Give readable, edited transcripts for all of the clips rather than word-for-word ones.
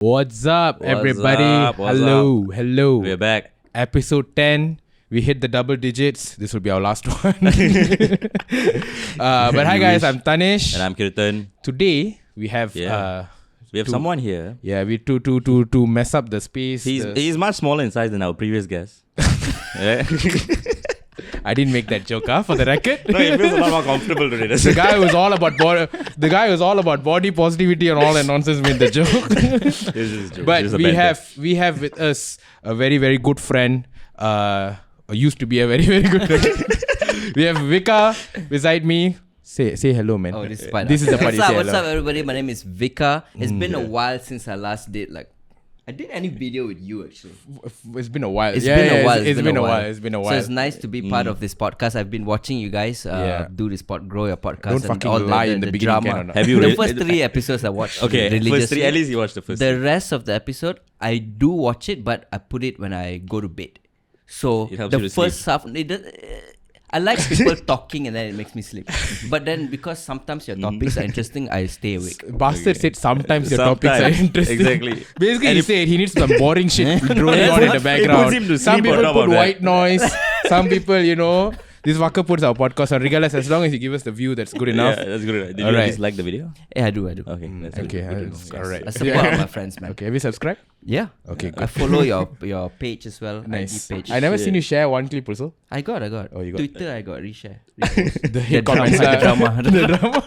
What's up, everybody? Hello. We're back. Episode 10. We hit the double digits. This will be our last one. But hi guys, I'm Tanesh. And I'm Kirtan. Today we have Someone here. Yeah, we to mess up the space. He's much smaller in size than our previous guest. Yeah. I didn't make that joke, for the record. No, he feels a lot more comfortable today. The guy was all about body positivity and all that nonsense made the joke. But we have with us a very, very good friend. Used to be a very, very good friend. We have Vikar beside me. Say hello, man. Oh, this is fine. This is the part. What's up, everybody? My name is Vikar. It's been a while since I last did I did any video with you actually. It's been a while. It's been a while. It's been a while. So it's nice to be part of this podcast. I've been watching you guys do this grow your podcast. Don't fucking lie in the beginning. Drama. Have you the first 3 episodes I watched? Okay, first 3. At least you watched the first. The rest of the episode I do watch it, but I put it when I go to bed. So the first half, I like people talking and then it makes me sleep. But then because sometimes your topics are interesting, I stay awake. Bastard said sometimes your topics are interesting. Exactly. Basically, he said he needs some boring shit rolling on in the background. Some people put white noise. Some people, this fucker puts our podcast on. Regardless, as long as you give us the view, that's good enough. Yeah, that's good enough. Did you at least like the video? Yeah, I do. Okay, that's okay. good. All right. I support all my friends, man. Okay, have you subscribed? Yeah. Okay, good. I follow your page as well. Nice. IG page. I never seen you share one clip also. I got. Oh, you got. Twitter, I got reshare. The hate comments. The drama.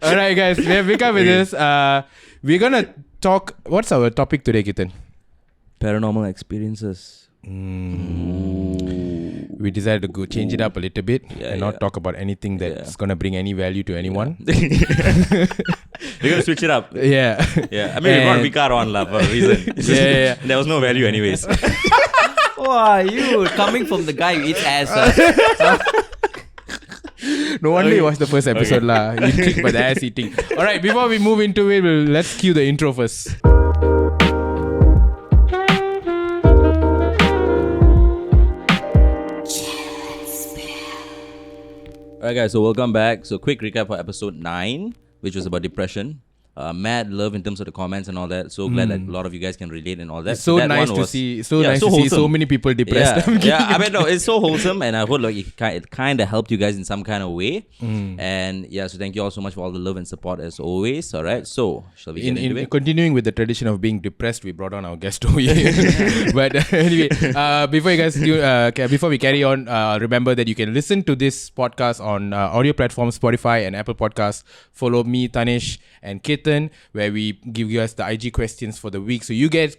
All right, guys. We have Vikar with us. We're gonna talk. What's our topic today, Kirtan? Paranormal experiences. We decided to change it up a little bit and not talk about anything that's gonna bring any value to anyone. We're gonna switch it up. Yeah. I mean, we brought Vikar on for a reason. Yeah. There was no value anyways. Wow, you coming from the guy who eats ass. No wonder you watched the first episode lah. You tricked by the ass eating. All right, before we move into it, let's cue the intro first. Alright guys, so welcome back. So quick recap for episode 9, which was about depression. Mad love in terms of the comments and all that. So glad that a lot of you guys can relate and all that. It's so that nice to see so many people depressed. I mean, no, it's so wholesome, and I hope it kind of helped you guys in some kind of way. And so thank you all so much for all the love and support as always. All right, so shall we get into it? Continuing with the tradition of being depressed, we brought on our guest over here. But anyway, before we carry on, remember that you can listen to this podcast on audio platforms, Spotify and Apple Podcasts. Follow me, Tanesh, and Kirtan, where we give you guys the IG questions for the week. So you guys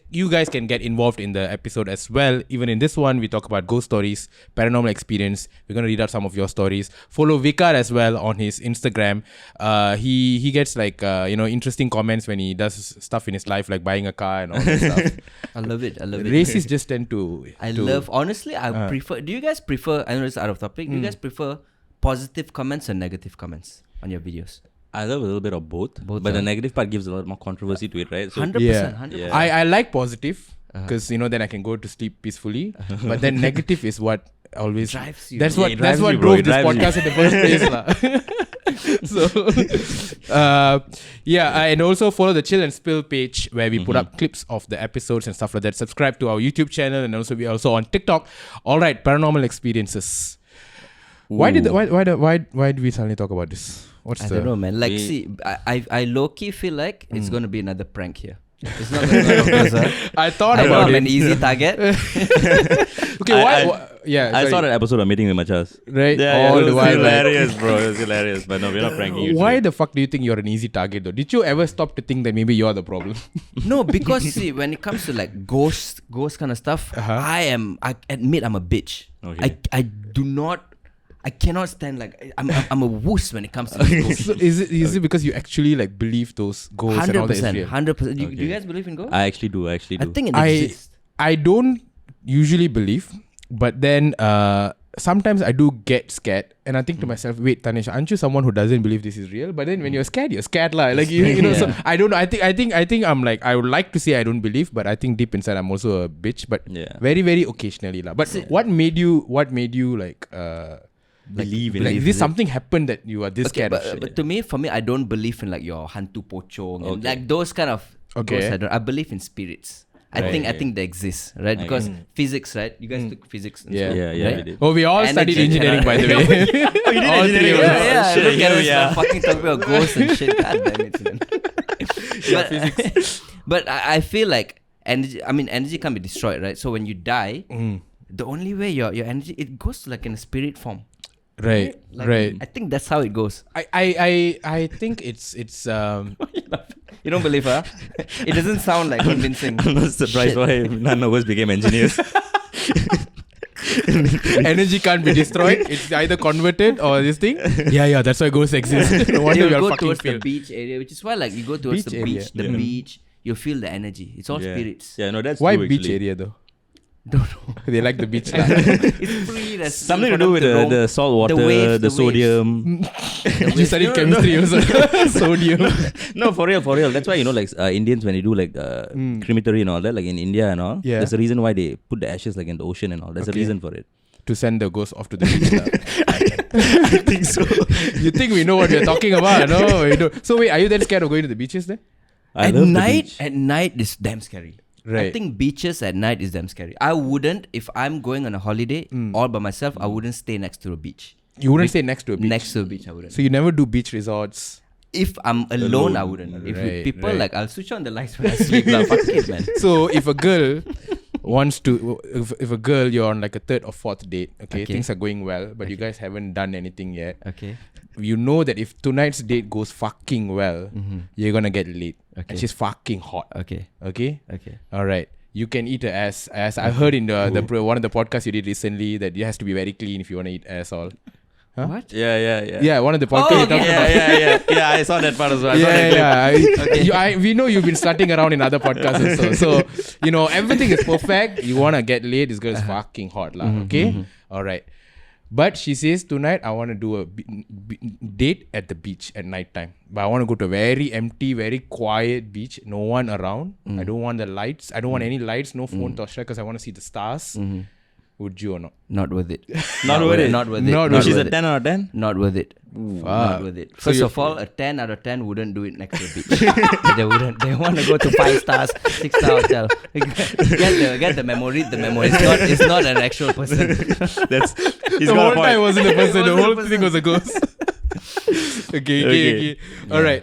can get involved in the episode as well. Even in this one, we talk about ghost stories, paranormal experience. We're going to read out some of your stories. Follow Vikar as well on his Instagram. He gets interesting comments when he does stuff in his life, like buying a car and all that stuff. I love it. Racists just tend to... Honestly, I prefer... Do you guys prefer... I know it's out of topic. Do you guys prefer positive comments or negative comments on your videos? I love a little bit of both, but the negative part gives a lot more controversy to it, right? So 100%. Yeah. I like positive because then I can go to sleep peacefully. But then negative is what always drives you. That's what drove this podcast in the first place, and also follow the ChillNSpill page where we put up clips of the episodes and stuff like that. Subscribe to our YouTube channel, and also we're also on TikTok. All right, paranormal experiences. Ooh. Why did we suddenly talk about this? I don't know, man. I low-key feel like it's going to be another prank here. It's not going to go closer. I thought about it. I'm an easy target. Okay, I saw that episode of Meeting with Machas. Right? Yeah, it was hilarious, bro. It was hilarious. But no, we're not pranking you. Why the fuck do you think you're an easy target, though? Did you ever stop to think that maybe you're the problem? No, because see, when it comes to ghost kind of stuff, I admit I'm a bitch. Okay. I cannot stand I'm a wuss when it comes to ghosts. So is it because you actually believe those ghosts 100%, and all that is real? 100%. Do you guys believe in ghosts? I actually do. I think it exists. I don't usually believe, but then sometimes I do get scared, and I think to myself, wait, Tanesh, aren't you someone who doesn't believe this is real? But then when you're scared lah. So I don't know. I think I'm I would like to say I don't believe, but I think deep inside I'm also a bitch. But very, very occasionally lah. But what made you believe in this something happened that you are this scared of shit? But for me, I don't believe in your hantu pocong and those kind of Okay. Ghosts, I believe in spirits. I think they exist, right? Because physics, right? You guys took physics. And Yeah. so, Yeah, right? we did. Oh, we all studied engineering, by the way. All three of us. Yeah, Shit, look at here us we are. fucking talking about ghosts and shit. God damn it, man. But I feel like energy can't be destroyed, right? So when you die, the only way your energy, it goes to like in a spirit form. Right, Like, right. I think that's how it goes. I think it's You don't believe her? It doesn't sound like convincing. I'm not surprised why none of us became engineers. energy can't be destroyed. It's either converted or this thing. Yeah, that's why ghosts exist. No wonder You we are go fucking towards the failed. beach area, which is why like you go towards Beach the area. beach, beach, you feel the energy. It's all spirits. Yeah, no, that's Why true, beach actually. area though? Don't know. They like the beach. It's free. That's Something to for do them with roam. the salt water, waves, the the sodium. You studied chemistry also. Sodium. No, for real. That's why, like Indians, when they do like crematory and all that, like in India and all, Yeah. there's a reason why they put the ashes like in the ocean and all. There's a reason for it. To send the ghost off to the beach. I think so. You think we know what we're talking about? No, we don't. So wait, are you then scared of going to the beaches then? I At love the night, beach. at night is damn scary. I Right. think beaches at night is damn scary. I wouldn't, if I'm going on a holiday all by myself, I wouldn't stay next to a beach. You wouldn't stay next to a beach. Next to a beach, I wouldn't. So you never do beach resorts. If I'm alone, I wouldn't. If with Right, people, right. like, I'll switch on the lights when I sleep. Like, fuck it, man. So if a girl wants to, if a girl you're on like a third or fourth date, okay, things are going well, but you guys haven't done anything yet. Okay. You know that if tonight's date goes fucking well, you're gonna get late. Okay. And she's fucking hot. Okay. Okay. Okay. All right. You can eat her ass. As I heard in the one of the podcasts you did recently that it has to be very clean if you want to eat ass all. Huh? What? Yeah. Yeah, one of the podcasts you talked about. Yeah, I saw that part as well. We know you've been starting around in other podcasts also. So, everything is perfect. You want to get laid, this girl is fucking hot. Okay? All right. But she says, tonight I want to do a date at the beach at night time. But I want to go to a very empty, very quiet beach. No one around. I don't want the lights. I don't want any lights, no phone torchlight because I want to see the stars. Would you or not? Not worth it. Not worth it. Not worth it. Not Not worth She's worth a it. 10 out of 10? Not worth it. Not worth it. So First you- of all, a 10 out of 10 wouldn't do it next to a beach. They wouldn't. They want to go to 5 stars, 6-star hotel. Get the memory. The memory. It's not an actual person. He's The got whole a point. time wasn't a person. The wasn't a whole person. thing was a ghost. Okay. All right.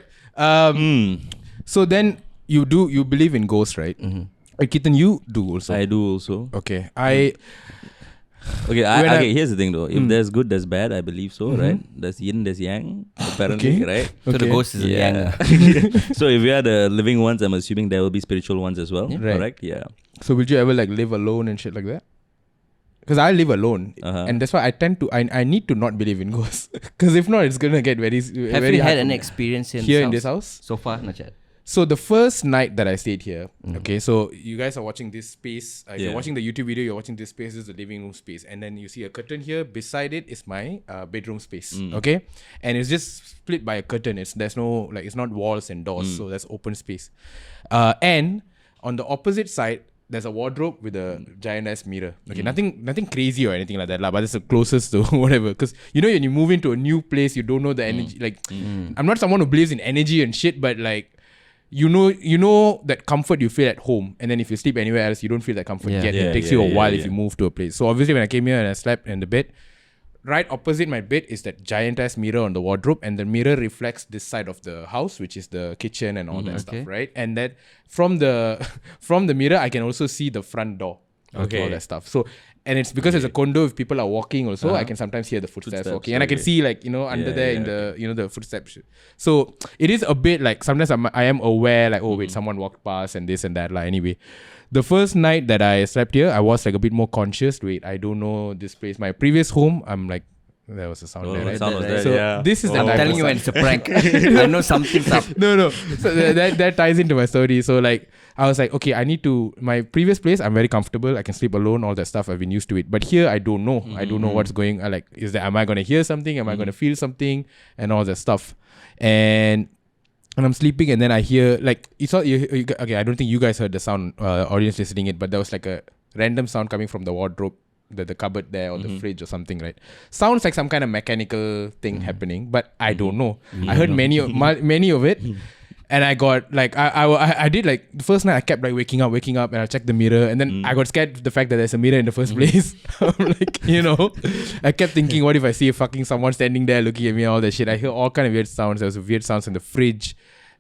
So then you believe in ghosts, right? Kirtan, you do also. I do also. Okay. Okay, here's the thing though. If there's good, there's bad. I believe so, right? There's yin, there's yang, apparently, right? So the Okay. ghost is a yang. So if we are the living ones, I'm assuming there will be spiritual ones as well. Right. Correct? Yeah. So will you ever like live alone and shit like that? Because I live alone, and that's why I tend to. I need to not believe in ghosts. Because if not, it's gonna get very. Have very you hard had for any me. experience in this house? So far, not yet. So the first night that I stayed here, okay, so you guys are watching this space. If you're watching the YouTube video, you're watching this space. This is the living room space, and then you see a curtain here. Beside it is my bedroom space, okay, and it's just split by a curtain. There's no it's not walls and doors, so that's open space. And on the opposite side, there's a wardrobe with a giant ass mirror. Okay, nothing crazy or anything like that, but it's the closest to whatever. Because when you move into a new place, you don't know the energy. I'm not someone who believes in energy and shit, but like. You know that comfort you feel at home, and then if you sleep anywhere else, you don't feel that comfort yet. It takes you a while if you move to a place. So obviously, when I came here and I slept in the bed, right opposite my bed is that giant ass mirror on the wardrobe, and the mirror reflects this side of the house, which is the kitchen and all that stuff, right? And that from the mirror, I can also see the front door, all that stuff. So. And it's because it's a condo. If people are walking, also I can sometimes hear the footsteps walking, and I can see under there in the the footsteps. So it is a bit like sometimes I am aware like wait, someone walked past and this and that. Like anyway, the first night that I slept here, I was like a bit more conscious. Wait, I don't know this place. My previous home, I'm like. There was a sound there, right? Sound was there, So this is the I'm type telling of you, when sound. it's a prank. I know something's up. No. So that ties into my story. So like I was like, okay, I need to. My previous place, I'm very comfortable. I can sleep alone. All that stuff. I've been used to it. But here, I don't know. I don't know what's going. Am I gonna hear something? Am I gonna feel something? And all that stuff. And I'm sleeping, and then I hear like it's all. Okay, I don't think you guys heard the sound. Audience listening it, but there was like a random sound coming from the wardrobe. The cupboard there or the fridge or something, right? Sounds like some kind of mechanical thing happening, but I don't know. I heard many of it, And I got like I did like the first night I kept like waking up and I checked the mirror, and then I got scared of the fact that there's a mirror in the first place. Like, I kept thinking, what if I see a fucking someone standing there looking at me and all that shit. I hear all kind of weird sounds. There was weird sounds in the fridge.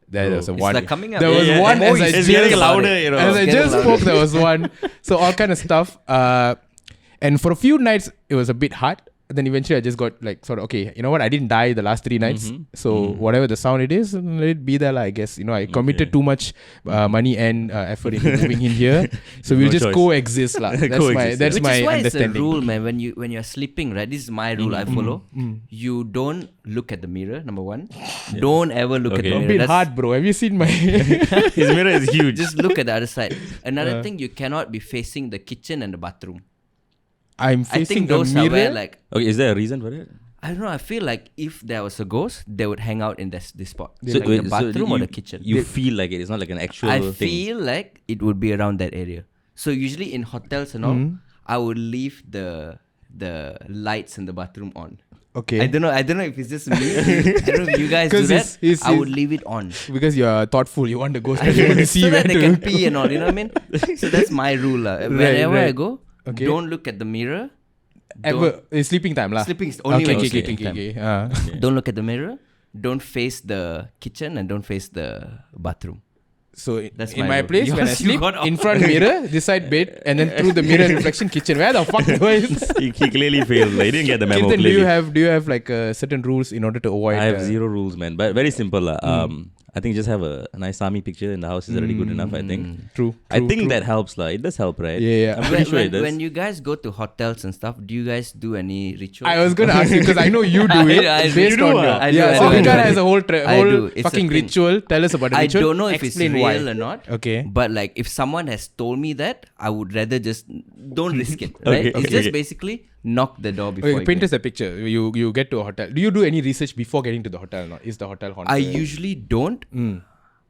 There was a one. It's like coming up. There was one as I it's getting louder, As I just spoke, there was one. So all kind of stuff. And for a few nights it was a bit hard. Then eventually I just got like sort of, okay, you know what? I didn't die the last 3 nights. So whatever the sound it is, let it be there, I guess. I committed too much money and effort into moving in here. So we'll just coexist. That's Which my is why understanding. it's a rule, man. When you're sleeping, right? This is my rule I follow. You don't look at the mirror, number one. Don't ever look at the mirror. A bit hard, bro. Have you seen my... His mirror is huge. Just look at the other side. Another thing, you cannot be facing the kitchen and the bathroom. I'm I facing think those the are mirror. where like... Okay, is there a reason for it? I don't know. I feel like if there was a ghost, they would hang out in this spot. So Like wait, the so bathroom or the kitchen. You feel like it. It's not like an actual I thing. feel like it would be around that area. So usually in hotels and all, I would leave the lights in the bathroom on. Okay. I don't know if it's just me. I don't know if you guys do that. I would leave it on. Because you're thoughtful. You want the ghost to see so where that they to... can pee and all. You know what I mean? So that's my rule. Wherever I go, Okay. don't look at the mirror. Ever. It's sleeping time lah. Sleeping is only when it's sleeping time. Okay. Don't look at the mirror. Don't face the kitchen and don't face the bathroom. So That's in my my rule. place, when I You sleep, got all- in front mirror, this side bed, and then through the mirror reflection kitchen. Where the fuck do I... He clearly failed. Like, he didn't get the memo. Kirtan, Clearly. do you have like certain rules in order to avoid... I have 0 rules, man. But very simple. I think just have a nice army picture in the house is already good enough, I think. True. I think that helps. It does help, right? Yeah. I'm pretty sure it does. When you guys go to hotels and stuff, do you guys do any rituals? I was going to ask you because I know you do it. I do. Based You do, on ah? your... I do, Yeah, I so do, I do, Vikar I has do. a whole I do. It's a fucking thing. ritual. Tell us about the I ritual. don't know if Explain it's why. real or not. Okay. But like if someone has told me that, I would rather just don't risk it. Right? It's just basically knock the door before you Paint get us a picture. You get to a hotel. Do you do any research before getting to the hotel or not? Is the hotel haunted? I usually don't.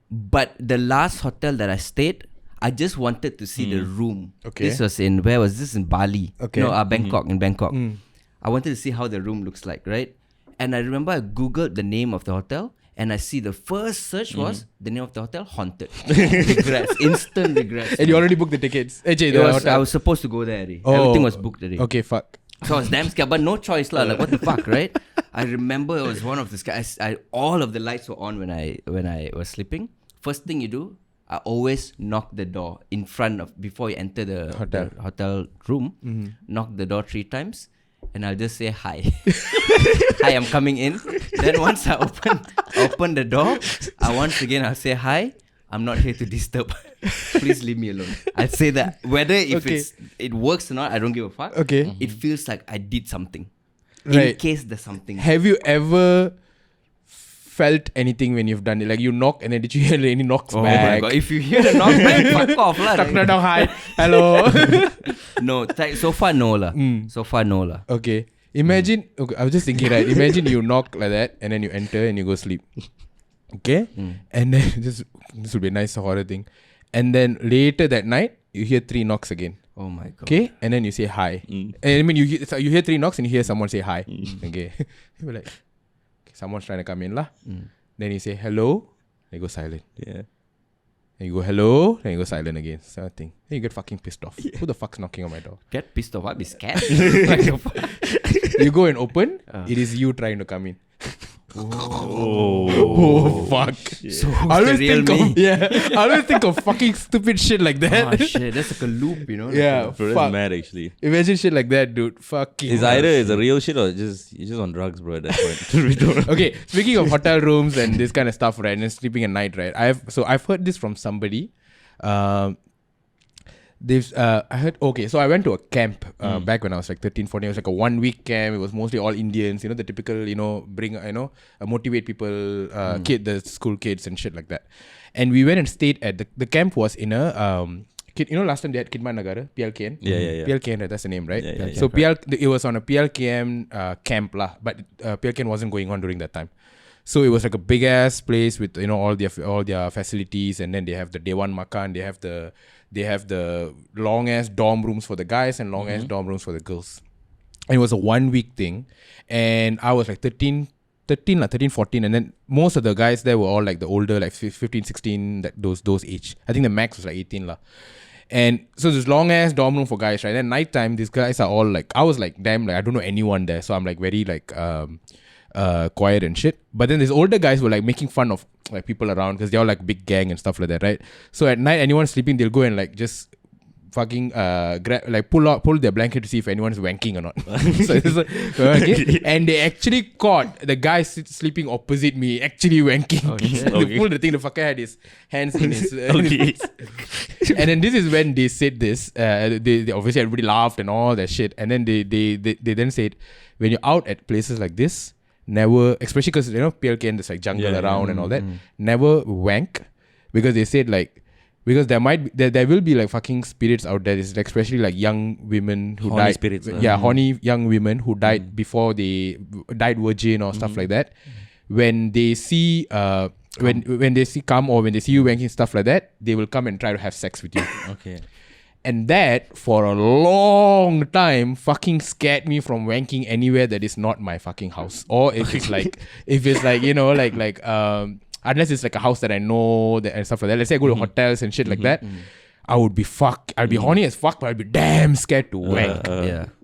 But the last hotel that I stayed, I just wanted to see the room. Okay. This was in, where was this? In Bali. Okay. No, Bangkok, in Bangkok. I wanted to see how the room looks like, right? And I remember I Googled the name of the hotel and I see the first search was the name of the hotel, haunted. Regrets, instant regrets. And you already booked the tickets. I was supposed to go there already. Everything was booked already. Okay, fuck. So I was damn scared, but no choice lah. Like what the fuck, right? I remember it was one of the guys. All of the lights were on when I was sleeping. First thing you do, I always knock the door in front of before you enter the hotel room. Knock the door 3 times, and I'll just say hi. Hi, I'm coming in. Then once I open the door, I'll say hi. I'm not here to disturb. Please leave me alone. I'll say that. Whether if it works or not, I don't give a fuck. Okay. It feels like I did something. Right. In case there's something. Have you ever felt anything when you've done it? Like you knock and then did you hear any knocks Oh back? my god! If you hear the knock back, fuck off lah. No, hi, hello. No, so far no lah. So far no lah. Okay. Imagine, okay, I was just thinking, right? Imagine you knock like that and then you enter and you go sleep. Okay? And then this would be a nice horror thing. And then later that night, you hear 3 knocks again. Oh my god. Okay? And then you say hi. And I mean, you hear 3 knocks and you hear someone say hi. Okay? You be like, okay, someone's trying to come in lah. Then you say hello. Then you go silent. Yeah. Then you go hello. Then you go silent again. Same thing. Then you get fucking pissed off. Who the fuck's knocking on my door? Get pissed off. I'd be scared. Like the fuck? You go and open. It is you trying to come in. Oh, fuck. So I always the real think me. I always think of fucking stupid shit like that. Oh shit, that's like a loop, you know? Yeah, bro, that's fuck. mad actually. Imagine shit like that, dude. Fucking. It's either it's a real shit or you're just on drugs, bro. At that point. Okay, speaking of hotel rooms and this kind of stuff, right? And sleeping at night, right? I've heard this from somebody. I heard, okay, so I went to a camp back when I was like 13, 14. It was like a 1-week camp. It was mostly all Indians, the typical, bring, motivate people, the school kids and shit like that. And we went and stayed at the camp was in a, last time they had Kidman Nagara, PLKN? Yeah. PLKN, that's the name, right? Yeah. So it was on a PLKM camp lah, but PLKN wasn't going on during that time. So it was like a big ass place with all their facilities, and then they have the day one makan, they have the long ass dorm rooms for the guys and long ass dorm rooms for the girls. And it was a 1-week thing, and I was like 13 13, 14. And then most of the guys there were all like the older, like 15, 16, those age. I think the max was like 18 lah. And so this long ass dorm room for guys, right? And night time, these guys are all like, I was like, damn, like I don't know anyone there. So I'm like very like quiet and shit. But then these older guys were like making fun of like people around because they're all like big gang and stuff like that, right? So at night, anyone sleeping, they'll go and like just fucking pull their blanket to see if anyone's wanking or not. Okay. And they actually caught the guy sleeping opposite me actually wanking. They pulled the thing, the fucker had his hands in his... And then this is when they said this. They obviously everybody laughed and all that shit. And then they then said, when you're out at places like this, never, especially because, PLK and there's like jungle around and all that, never wank. Because they said like, because there will be like fucking spirits out there. It's like especially like young women who horny died. Spirits, horny young women who died before they died virgin or stuff like that. When they see when they see come or when they see you wanking stuff like that, they will come and try to have sex with you. Okay. And that for a long time fucking scared me from wanking anywhere that is not my fucking house. Or if it's like unless it's like a house that I know and stuff like that. Let's say I go to hotels and shit like that. I would be I'd be horny as fuck, but I'd be damn scared to wank.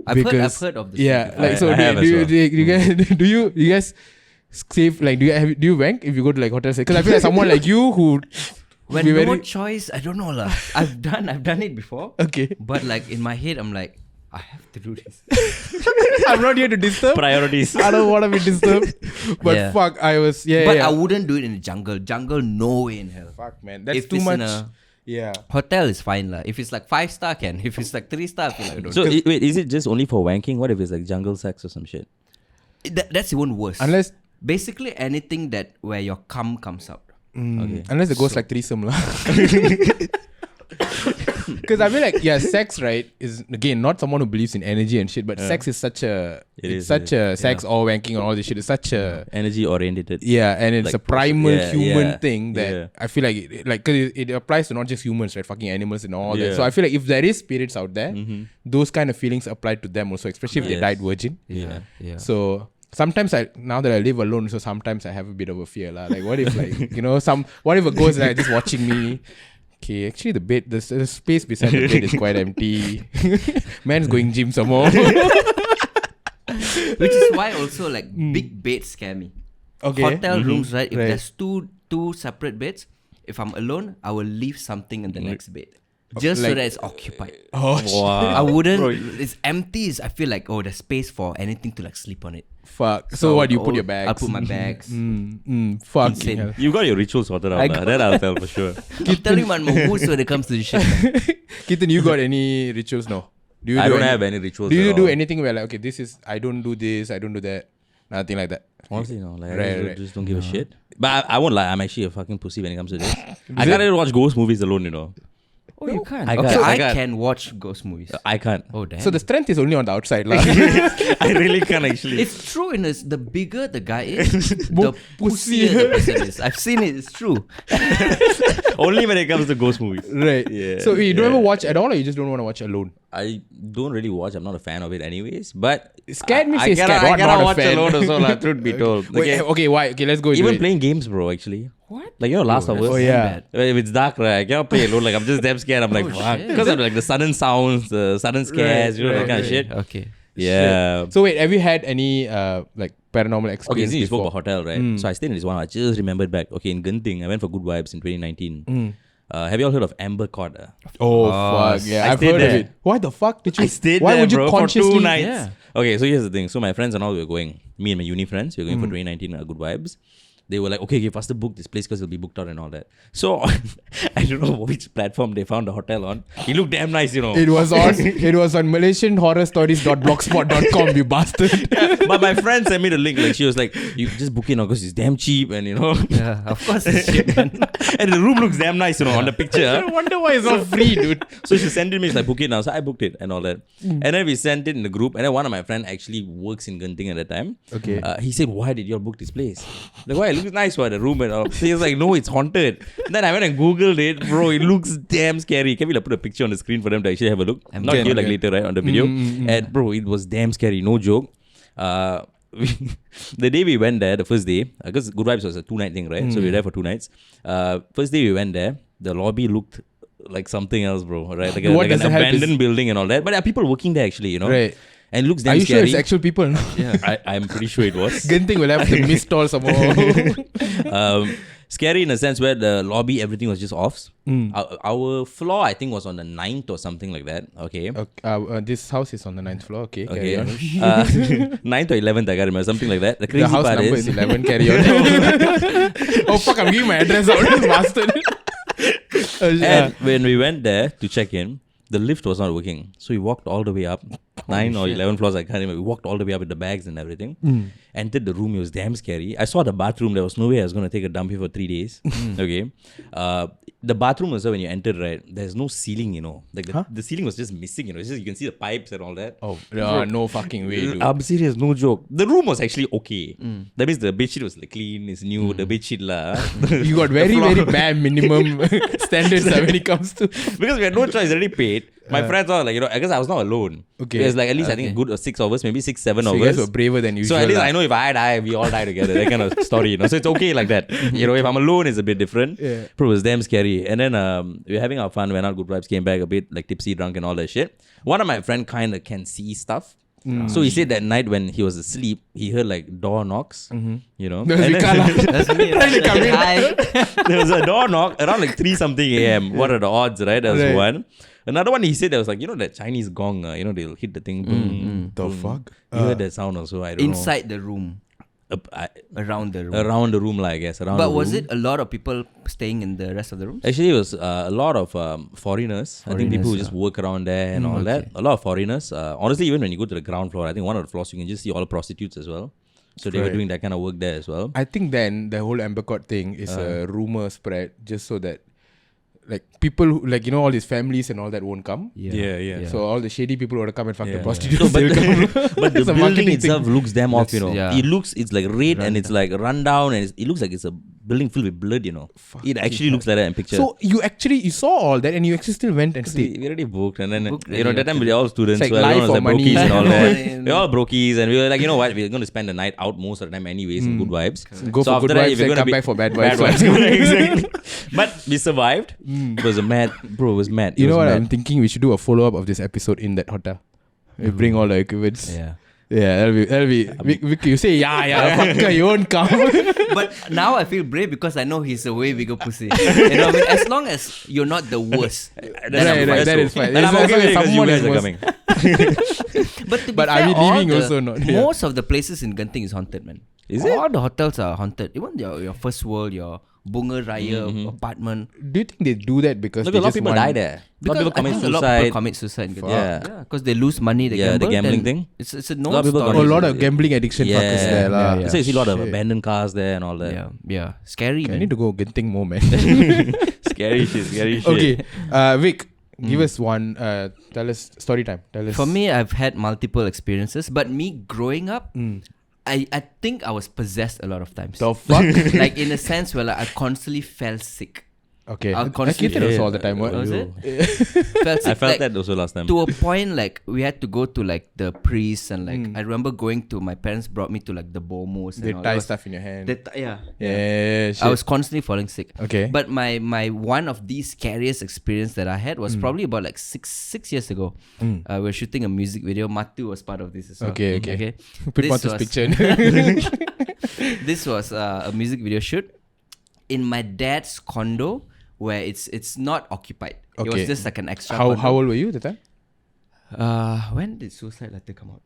I've heard of this. Yeah, like so. Do you guys save like do you wank if you go to like hotels? Because I feel like someone like you who when no choice, I don't know lah. I've done it before. Okay, but like in my head, I'm like, I have to do this. I'm not here to disturb. Priorities. I don't want to be disturbed. But fuck, I was But I wouldn't do it in the jungle. Jungle, no way in hell. Fuck, man, that's too much. Hotel is fine lah. If it's like 5-star, can. If it's like 3-star, I feel like I don't. So wait, is it just only for wanking? What if it's like jungle sex or some shit? That's even worse. Unless basically anything that where your cum comes out. Okay. Unless it goes like threesome lah. Because I feel like sex, right, is again not someone who believes in energy and shit, but sex is such a sex or wanking and all this shit is such a energy oriented. Yeah, and it's like a primal human thing that I feel like because it applies to not just humans, right, fucking animals and all that. So I feel like if there is spirits out there, those kind of feelings apply to them also, especially if they died virgin. Yeah. So sometimes now that I live alone, so sometimes I have a bit of a fear lah. Like what if what if a ghost is like just watching me? Okay, actually the bed, the space beside the bed is quite empty. Man's going gym some more. Which is why also like big beds scare me. Okay. Hotel rooms, right? If there's two separate beds, if I'm alone, I will leave something in the next bed. Just so that it's occupied. Oh, wow. I wouldn't. It's empty. I feel like there's space for anything to like sleep on it. Fuck. So what do you put your bags? I'll put my bags. Fuck. You got your rituals sorted out. That I'll tell for sure. Keep telling my moves when it comes to this shit. Kirtan, you got any rituals? No. I don't have any rituals. Do you do anything where like, okay, this is, I don't do this, I don't do that? Nothing like that. Honestly, no. Like, I just don't give a shit. But I won't lie, I'm actually a fucking pussy when it comes to this. I can't even watch ghost movies alone, Oh, you can't? I can watch ghost movies. I can't. Oh, damn. So the strength is only on the outside. Like. I really can't actually. It's true. The bigger the guy is, the pussier the person is. I've seen it. It's true. Only when it comes to ghost movies. Right. Yeah. So you don't ever watch at all or you just don't want to watch alone? I don't really watch. I'm not a fan of it anyways. But scared me I cannot watch alone also, truth be told. Okay, why? Okay, let's go. Even playing games, bro, actually. What? Like, Last of Us. Oh, yeah. If it's dark, right, I cannot play alone. Like, I'm just damn scared. I'm like, fuck. Because of like the sudden sounds, the sudden scares, that kind of shit. Okay. Yeah. Shit. So wait, have you had any like paranormal experience? Okay, so you spoke about hotel, right? So I stayed in this one. I just remembered back. Okay, in Genting, I went for Good Vibes in 2019. Have you all heard of Amber Court? Oh, fuck. Yeah, I've heard of it. Why the fuck did you? I stayed why there, would you bro, consciously? for 2 nights. Yeah. Okay, so here's the thing. So my friends and all, we were going. Me and my uni friends, we were going for 2019 Good Vibes. They were like, okay, faster book this place because it'll be booked out and all that. So I don't know which platform they found the hotel on. It looked damn nice, It was on MalaysianHorrorStories.blogspot.com, you bastard. But my friend sent me the link. Like, she was like, you just book it now because it's damn cheap and Yeah, of course it's cheap, man. And the room looks damn nice, on the picture. I wonder why it's not free, dude. So she sent it me, she's like, book it now. So I booked it and all that. And then we sent it in the group. And then one of my friends actually works in Genting at that time. Okay. He said, why did you all book this place? Like, why? It looks nice, the room and all. So he was like, no, it's haunted. Then I went and Googled it. Bro, it looks damn scary. Can we put a picture on the screen for them to actually have a look? Not here, like later, right, on the video. And bro, it was damn scary. No joke. the day we went there, the first day, because Good Vibes was a 2-night thing, right? So we were there for 2 nights. First day we went there, the lobby looked like something else, bro. Right? Like an abandoned building and all that. But there are people working there actually, you know. Right. And it looks damn Are you scary. sure it's actual people? No? Yeah, I'm pretty sure it was. Genting will have the mist all some more. Scary in a sense where the lobby, everything was just offs. Our floor, I think, was on the 9th or something like that. Okay. This house is on the 9th floor. Okay, Okay. carry on. 9th or 11th, I can't remember. Something like that. The crazy The house part number is 11. Carry on. Oh fuck! I'm giving my address out. Bastard. And when we went there to check in, the lift was not working. So we walked all the way up. 9 or 11 floors, I can't remember. We walked all the way up with the bags and everything. Entered the room. It was damn scary. I saw the bathroom. There was no way I was going to take a dump here for 3 days. Okay. The bathroom also, when you entered, right, there's no ceiling, you know. Like the ceiling was just missing, you know. It's just, you can see the pipes and all that. Oh, no fucking way, dude. I'm serious, no joke. The room was actually okay. That means the bedsheet was like clean, it's new. The bedsheet You got very bare minimum standards when it comes to... Because we had no choice, already paid. My friends were like, you know, because I was not alone. Okay. There's like at least I think a good 6 of us, maybe 6, 7 So of you guys us. were braver than usual. So at least I know if I die, we all die together. That kind of story, you know. So it's okay like that. You know, if I'm alone, it's a bit different. Yeah. But it was damn scary. And then we were having our fun, went out, Good Vibes, came back a bit like tipsy, drunk and all that shit. One of my friend kind of can see stuff. So he said that night when he was asleep, he heard like door knocks, you know. That was Vikar. That's me. Hi. There was a door knock around like 3 something a.m. What are the odds, right? That was Right. one. Another one he said there was like, you know, that Chinese gong, you know, they'll hit the thing. Boom, The boom. fuck? You heard that sound also, I don't Inside the room. know. Around the room. Around the room, like, I guess. Around But the was room. it a lot of people staying in the rest of the rooms? Actually, it was a lot of foreigners. I think people who Foreigners, just work around there and all that. A lot of foreigners. Honestly, even when you go to the ground floor, I think one of the floors you can just see all the prostitutes as well. So they were Right. doing that kind of work there as well. I think then the whole Amber Court thing is a rumor spread just so that like people who, like, you know, all these families and all that won't come. Yeah. So all the shady people would come and fuck the Yeah. prostitutes. No, but they'll come. but the It's a building marketing itself thing. looks damn off, you know. yeah. It's like red and it's like run down and it looks like it's a building filled with blood, you know. It actually looks like that in picture. So you saw all that and you actually still went and stayed. we already booked and then Booked you know already, that time we were all students, It's so like everyone life was or like money. brokies and all that. Yeah. We were all brokies and we were like, you know what, we're going to spend the night out most of the time anyways in Good Vibes. Go So for after good that, vibes if you're and gonna come be- back for bad Bad vibes. vibes. Exactly. But we survived. It was a mad, bro. It was mad. It You know was what? mad. I'm thinking we should do a follow up of this episode in that hotel. We bring all the equipments. Yeah. Yeah, that'll be. Vic, you say fucker, you won't come. But now I feel brave because I know he's a way bigger pussy. You know, but as long as you're not the worst. Right, that is fine. And I'm As okay long with as it because you someone guys is are most- coming. But to be But fair, are we all leaving the- also not? Yeah. Most of the places in Genting is haunted, man. Is it? All the hotels are haunted. Even your First World, your Bunga Raya apartment. Do you think they do that because Look, they a lot of just people want... die there. A lot of Because people I commit think a lot of people suicide. commit suicide in Genting. Yeah. Because they lose money, they Yeah, the gamble. gambling then thing. It's a lot of known people story. Oh, a commit lot of gambling addiction fuckers there lah. yeah. So you see a lot of Shit. abandoned cars there and all that. Yeah. Scary, I man. need to go Genting more, man. Scary shit. Okay, Vic, give us one. Tell us story time. Tell us. For me, I've had multiple experiences, but me growing up, I think I was possessed a lot of times. the fuck. Like in a sense where like, I constantly fell sick. Okay, I'll I constantly- get it also all the time. What? Was you- it? Felt sick, I felt like, that also last time. to a point like we had to go to like the priest and like I remember going to my parents brought me to like the bomos They and all. tie It was- stuff in your hand. yeah. Yeah, shit. I was constantly falling sick. Okay. But my one of the scariest experience that I had was probably about like six years ago. We were shooting a music video. Matu was part of this as well. Okay. Put This Matu's was- picture. This was a music video shoot in my dad's condo where it's not occupied. It Okay. was just like an extra how condo. old were you at the time? When did Suicide Letter come out?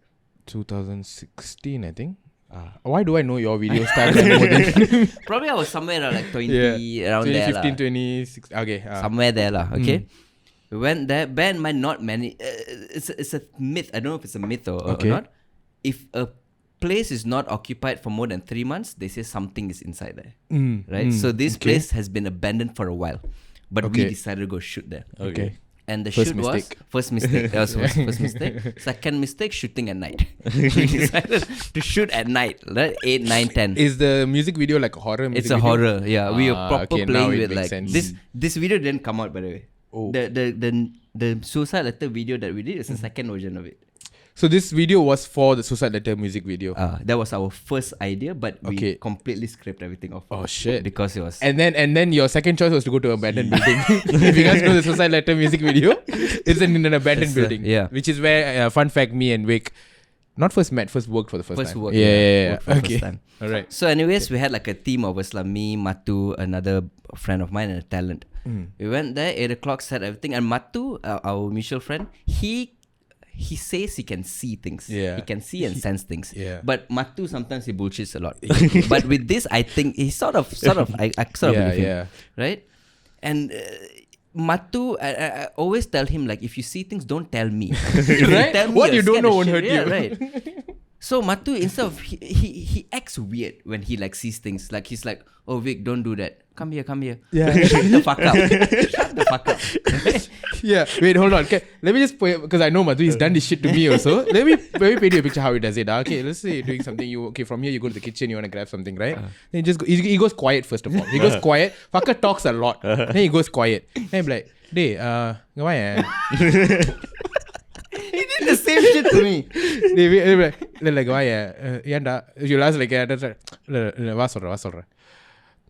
2016, I think. Why do I know your video style more than Probably I was somewhere around like 20, around there 2015, lah. 2016. Okay. Somewhere there lah, okay? We went there, bear in mind not many, it's a myth, I don't know if it's a myth or Okay. not. If a place is not occupied for more than 3 months, they say something is inside there, right? So this place has been abandoned for a while, but we Okay. decided to go shoot there. Okay. And the First shoot mistake. was first mistake. That was first mistake. Second mistake, shooting at night. We decided to shoot at night, right? 8, 9, 10. Is the music video like a horror music It's a video? horror. Yeah, we were proper okay, now playing it with makes like sense. this video didn't come out by the way. Oh. The Suicide Letter video that we did is the second version of it. So this video was for the suicide letter music video. That was our first idea, but we completely scraped everything off. Oh shit! Because it was. And then your second choice was to go to an abandoned building. If you guys know the suicide letter music video, it's in an abandoned building. Which is where, fun fact, me and Vic, not first met, first worked for the first time. Worked, yeah. for the first time. All right. So anyways, we had like a team of us, like me, Matu, another friend of mine, and a talent. We went there, 8 o'clock, set everything, and Matu, our mutual friend, he says he can see things. Yeah. He can see and sense things. Yeah. But Matu sometimes he bullshits a lot. But with this, I think he sort of I sort of believe him, right? And Matu, I always tell him, like, if you see things, don't tell me. Right? Tell me What you don't know won't hurt you. Yeah, right. So Matu, instead of he acts weird when he like sees things. Like he's like, oh Vic, don't do that. Come here. Yeah. Shut the fuck up. Shut the fuck up. Yeah. Wait, hold on. Okay, let me just because I know Madhu, he's done this shit to me also. Let me paint you a picture how he does it. Okay, let's say you're doing something. From here you go to the kitchen, you want to grab something, right? Then he goes quiet first of all. He goes quiet. Fucker talks a lot. Then he goes quiet. Then I'm like, "Dey, why?" He did the same shit to me. Like, why? Yanda. You'll ask like, that's right. Va.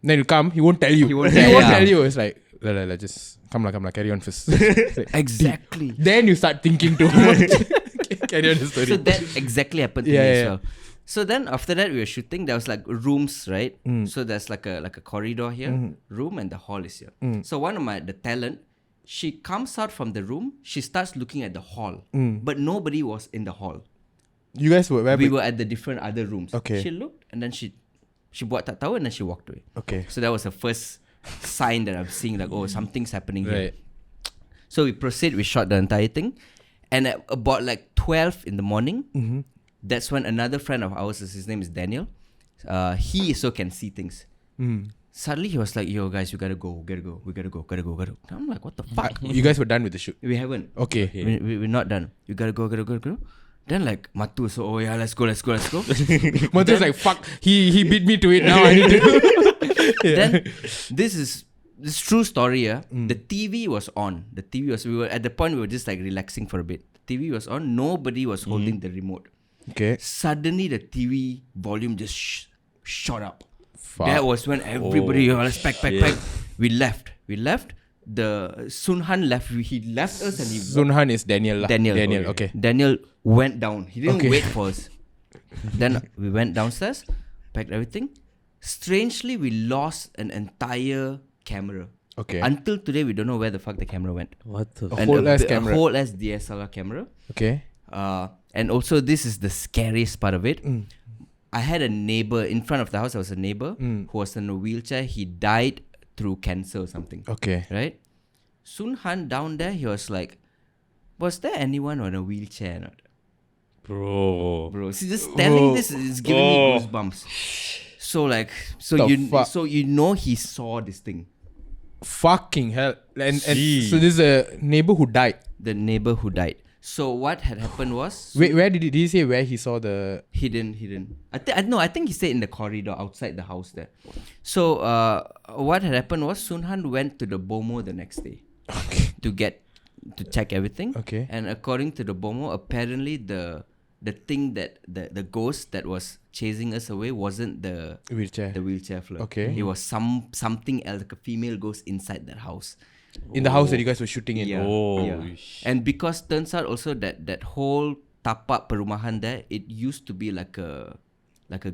Then you come, he won't tell you. He won't tell you. It's like, just come la, carry on first. Like, exactly. Then you start thinking too much. Carry on the story. So that exactly happened to me as well. So then after that we were shooting. There was like rooms, right? So there's like a corridor here, room, and the hall is here. So one of the talent, she comes out from the room. She starts looking at the hall, but nobody was in the hall. You guys were where? We were at the different other rooms. Okay. She looked and then she buat tak tahu and then she walked away. Okay. So that was the first sign that I'm seeing, like, oh, something's happening here. Right. So we proceed. We shot the entire thing, and at about like 12 in the morning, that's when another friend of ours, his name is Daniel, he also can see things. Suddenly he was like, yo guys, we gotta go. I'm like, what the fuck? You guys were done with the shoot? We haven't. Okay. We're not done. You gotta go. Then like Matu, so oh yeah, let's go. Matu's like, fuck, he beat me to it, now I need to. Then this is true story. The TV was on. We were at the point we were just like relaxing for a bit. The TV was on. Nobody was holding the remote. Okay. Suddenly the TV volume just shot up. Fuck. That was when everybody, let's pack. We left. The Sunhan left. He left us and he. Sunhan is Daniel. Daniel. Okay. Daniel went down. He didn't wait for us. Then we went downstairs, packed everything. Strangely, we lost an entire camera. Okay. Until today, we don't know where the fuck the camera went. What the? A whole ass camera. A whole ass DSLR camera. Okay. And also, this is the scariest part of it. I had a neighbor in front of the house. There was a neighbor who was in a wheelchair. He died through cancer or something. Okay. Right? Sunhan down there, he was like, was there anyone on a wheelchair or not? Bro, see, just telling this is giving me goosebumps. So you know he saw this thing. Fucking hell. And so this is a neighbor who died. The neighbor who died. So what had happened was... Wait, where did he say where he saw the... He didn't. I think he stayed in the corridor outside the house there. So what had happened was Sunhan went to the BOMO the next day to check everything. Okay. And according to the BOMO, apparently the thing that the ghost that was chasing us away wasn't the wheelchair float. Okay. It was something else, like a female ghost inside that house. In the house that you guys were shooting in. Yeah. And because turns out also that whole tapak perumahan there, it used to be like a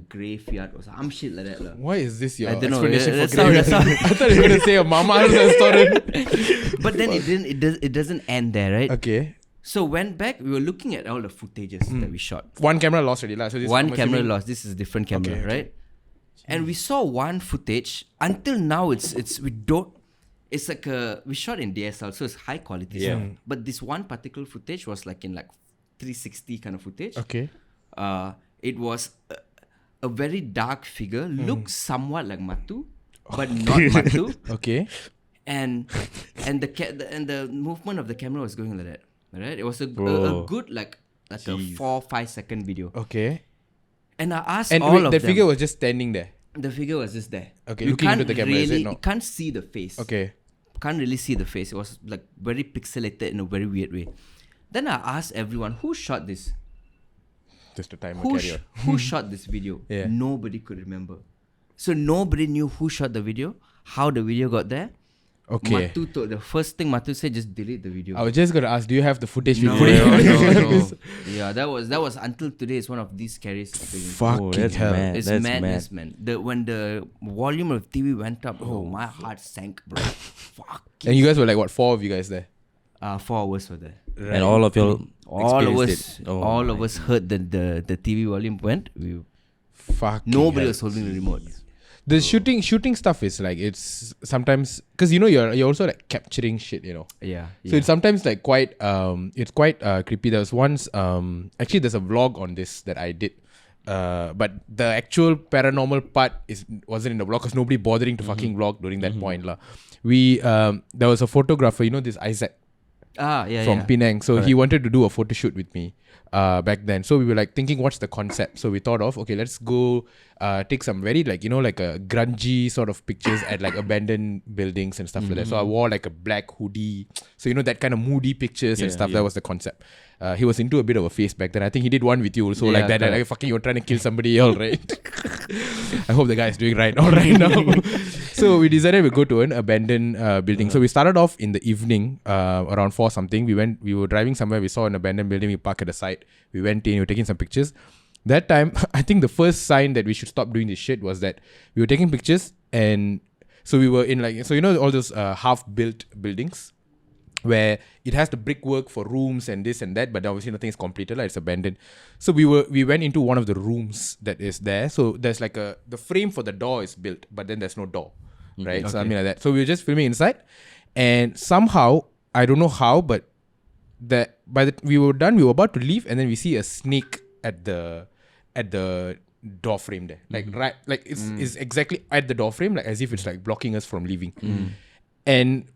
graveyard or some shit like that. Why is this your I don't know. explanation for graveyard? I thought you were going to say a mama's restaurant. But then it doesn't end there, right? Okay. So went back, we were looking at all the footages that we shot. One camera lost already. So this one camera lost. This is a different camera, Okay. right? And we saw one footage. Until now, it's like we shot in DSL, so it's high quality. Yeah. But this one particular footage was like in like 360 kind of footage. Okay. It was a very dark figure, looks somewhat like Matu, but not Matu. Okay. And the movement of the camera was going like that. Right? It was a good like a 4-5 second video. Okay. And I asked And all wait, of the them. figure was just standing there. The figure was just there. Okay, looking into the camera, is it? No. You can't see the face. Okay. Can't really see the face. It was like very pixelated in a very weird way. Then I asked everyone, who shot this? Just a timer. Who, Carry on. who shot this video? Yeah. Nobody could remember. So nobody knew who shot the video, how the video got there. Okay. Matu told, the first thing Matu said, just delete the video. I was just gonna ask, do you have the footage? No, We put it on? no. Yeah, that was until today. It's one of these scariest experiences. Fucking that's hell. mad. It's That's madness, man. When the volume of TV went up, my heart sank, bro. Fuck. And you guys were like, what, 4 of you guys there? 4 hours were there. And all of you All of us heard that the TV volume went. Nobody was holding the remote. The shooting stuff is like, it's sometimes, because you're also like capturing shit, Yeah. So it's sometimes like quite it's quite creepy. There was once actually there's a vlog on this that I did, but the actual paranormal part wasn't in the vlog because nobody bothering to fucking vlog during that point lah. We there was a photographer, this Isaac from Penang, so he wanted to do a photo shoot with me back then. So we were like thinking, what's the concept? So we thought of, okay, let's go take some very like like a grungy sort of pictures at like abandoned buildings and stuff like that. So I wore like a black hoodie, so that kind of moody pictures and stuff. That was the concept. He was into a bit of a face back then. I think he did one with you also, like that. Like, fucking, you're trying to kill somebody else, right? I hope the guy is doing all right now. So we decided we go to an abandoned building. So we started off in the evening, around 4 something. We were driving somewhere. We saw an abandoned building. We parked at the side. We went in. We were taking some pictures. That time, I think the first sign that we should stop doing this shit was that we were taking pictures, and so we were in like, so all those half-built buildings where it has the brickwork for rooms and this and that, but obviously nothing is completed, like it's abandoned. So we went into one of the rooms that is there. So there's like the frame for the door is built, but then there's no door, right? Okay. Something like that. So we were just filming inside, and somehow, I don't know how, but we were done, we were about to leave, and then we see a snake at the door frame there, like right, like it's exactly at the door frame, like as if it's like blocking us from leaving. And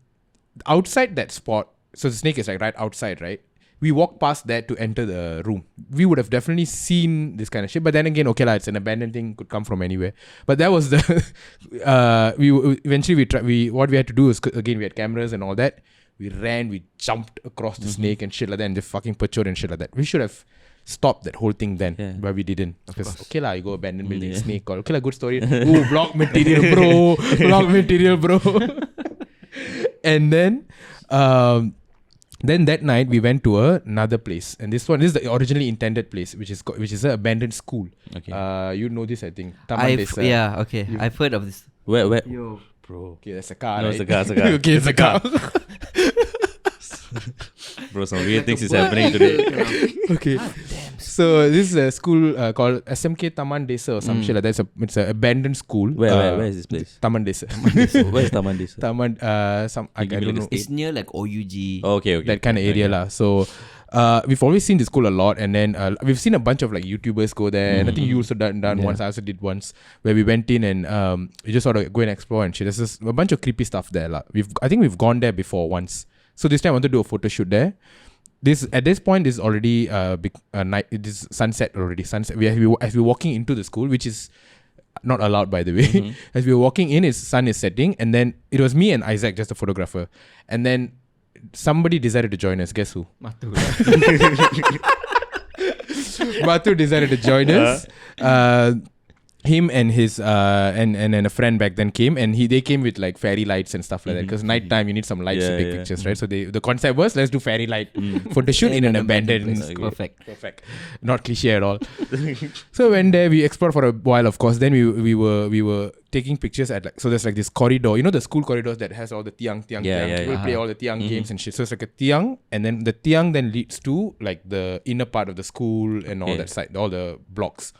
outside that spot, so the snake is like right outside, right? We walked past that to enter the room. We would have definitely seen this kind of shit, but then again, okay lah, it's an abandoned thing, could come from anywhere. But that was the what we had to do is, again, we had cameras and all that. We ran, we jumped across the snake and shit like that, and just fucking perchoed and shit like that. We should have stopped that whole thing then, but we didn't. Because okay lah, you go abandoned building, snake call. Okay lah, good story. Ooh, vlog material, bro. Vlog material, bro. And then that night we went to another place, and this is the originally intended place, which is an abandoned school. Okay. You know this, I think. I've heard of this. Where? Yo, bro. Okay, that's a car. No, right? it's a car. Okay, it's a car. Bro, some weird things is happening today. Okay. So this is a school called SMK Taman Desa or some shit like that. It's an abandoned school. Where is this place? Taman Desa. Where is Taman Desa? Taman, I don't know. It's near like OUG. Okay. That kind of area lah. So we've always seen the school a lot, and then we've seen a bunch of like YouTubers go there. And I think you also done once. I also did once, where we went in and we just sort of go and explore and shit. There's just a bunch of creepy stuff there lah. I think we've gone there before once. So this time I wanted to do a photo shoot there. At this point is already night. It is sunset already. Sunset. As we're walking into the school, which is not allowed, by the way. As we were walking in, sun is setting, and then it was me and Isaac, just a photographer, and then somebody decided to join us. Guess who? Matu. Matu decided to join us. Him and his and a friend back then came, and they came with like fairy lights and stuff like that, because nighttime you need some lights to take pictures, right? So the concept was, let's do fairy light photo shoot in an abandoned school. Perfect. Not cliche at all. So when there, we explored for a while, of course. Then we were taking pictures at like, so there's like this corridor, the school corridors that has all the tiang. People play all the tiang games and shit. So it's like a tiang, and then the tiang then leads to like the inner part of the school and all that side, all the blocks.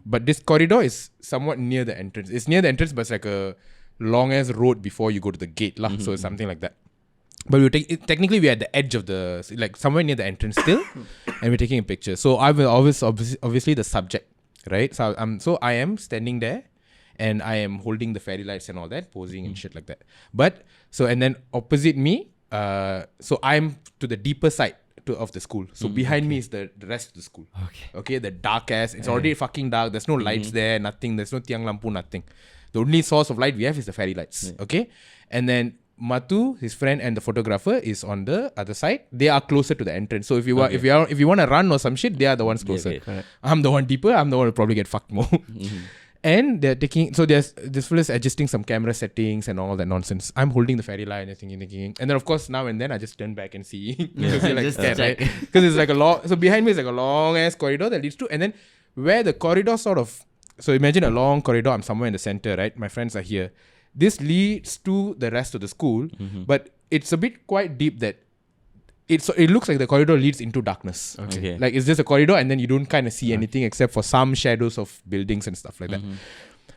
But this corridor is somewhat near the entrance. It's near the entrance, but it's like a long ass road before you go to the gate lah. So it's something like that. But technically we're at the edge of like somewhere near the entrance still, and we're taking a picture. So I was obviously the subject, right? So I am standing there, and I am holding the fairy lights and all that, posing and shit like that. But and then opposite me, so I'm to the deeper side of the school. So behind me is the rest of the school. Okay, the dark ass. It's already fucking dark. There's no lights there, nothing. There's no tiang lampu, nothing. The only source of light we have is the fairy lights. Okay, and then Matu, his friend, and the photographer is on the other side. They are closer to the entrance. So if you want to run or some shit, they are the ones closer. Okay. I'm the one deeper. I'm the one who probably get fucked more. And they're taking. So there's this fellow is adjusting some camera settings and all that nonsense. I'm holding the fairy light and thinking. And then of course now and then I just turn back and see. Because you're like scared, right? Because it's like a long. So behind me is like a long ass corridor that leads to. And then where the corridor sort of. So imagine a long corridor. I'm somewhere in the center, right? My friends are here. This leads to the rest of the school, but it's a bit quite deep that it looks like the corridor leads into darkness. Okay. Like it's just a corridor and then you don't kind of see anything except for some shadows of buildings and stuff like that.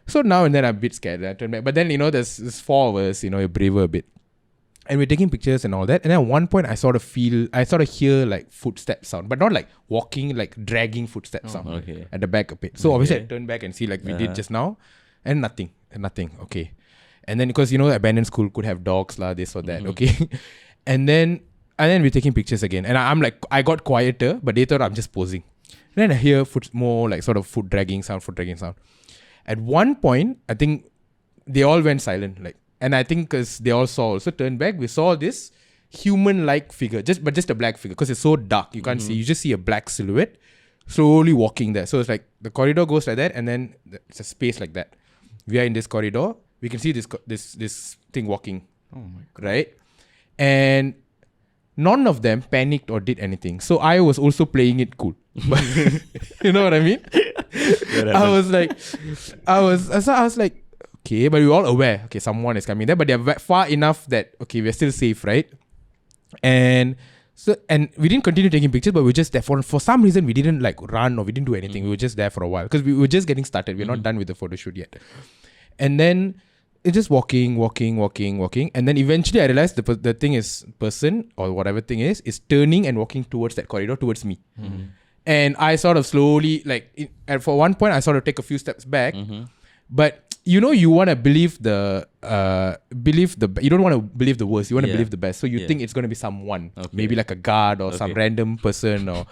So now and then I'm a bit scared. I turn back. But then, there's 4 of us, you're braver a bit. And we're taking pictures and all that. And then at one point I sort of hear like footsteps sound, but not like walking, like dragging footsteps sound at the back a bit. So obviously I turn back and see like we did just now and nothing. Okay. And then because abandoned school could have dogs this or that, okay. And then we're taking pictures again. And I'm like, I got quieter, but they thought I'm just posing. And then I hear more like sort of foot dragging sound. At one point, I think they all went silent, like, and I think because they all also turned back, we saw this human-like figure, just a black figure, because it's so dark, you can't see, you just see a black silhouette slowly walking there. So it's like the corridor goes like that, and then it's a space like that. We are in this corridor. We can see this thing walking, right? And none of them panicked or did anything. So I was also playing it cool. But you know what I mean? I was like, okay, but we were all aware. Okay, someone is coming there, but they're far enough that okay, we're still safe, right? And we didn't continue taking pictures, but we were just there for some reason. We didn't like run or we didn't do anything. We were just there for a while because we were just getting started. We're not done with the photo shoot yet. And then it's just walking, and then eventually I realized the thing is person or whatever thing is turning and walking towards that corridor towards me. And I sort of slowly for one point I sort of take a few steps back, but you want to believe you don't want to believe the worst, you want to believe the best, so you think it's going to be someone, maybe like a guard or some random person or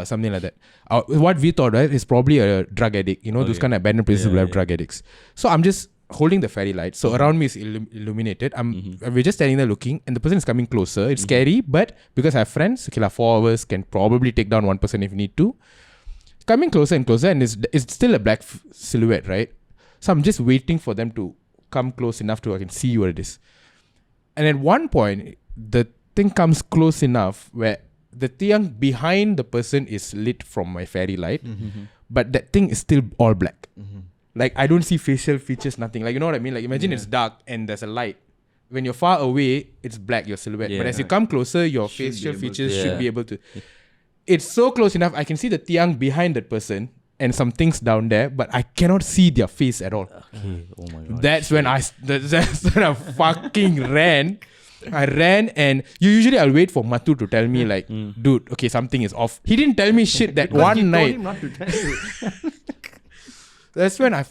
something like that. What we thought, right, is probably a drug addict, those kind of abandoned places will have drug addicts. So I'm just holding the fairy light, so around me is illuminated. We're just standing there looking, and the person is coming closer. It's scary, but because I have friends, 4 of us can probably take down one person if need to. Coming closer and closer, and it's still a black silhouette, right? So I'm just waiting for them to come close enough to I can see what it is. And at one point, the thing comes close enough where the thing behind the person is lit from my fairy light, but that thing is still all black. Like I don't see facial features, nothing. Like, you know what I mean? Like imagine it's dark and there's a light. When you're far away, it's black, your silhouette. But as you come closer, your facial features should be able to. It's so close enough. I can see the tiang behind that person and some things down there, but I cannot see their face at all. Okay. Oh my god. That's when I fucking ran. I ran, and I'll wait for Matu to tell me like, dude, okay, something is off. He didn't tell me shit that one night. Told him not to tell you. That's when I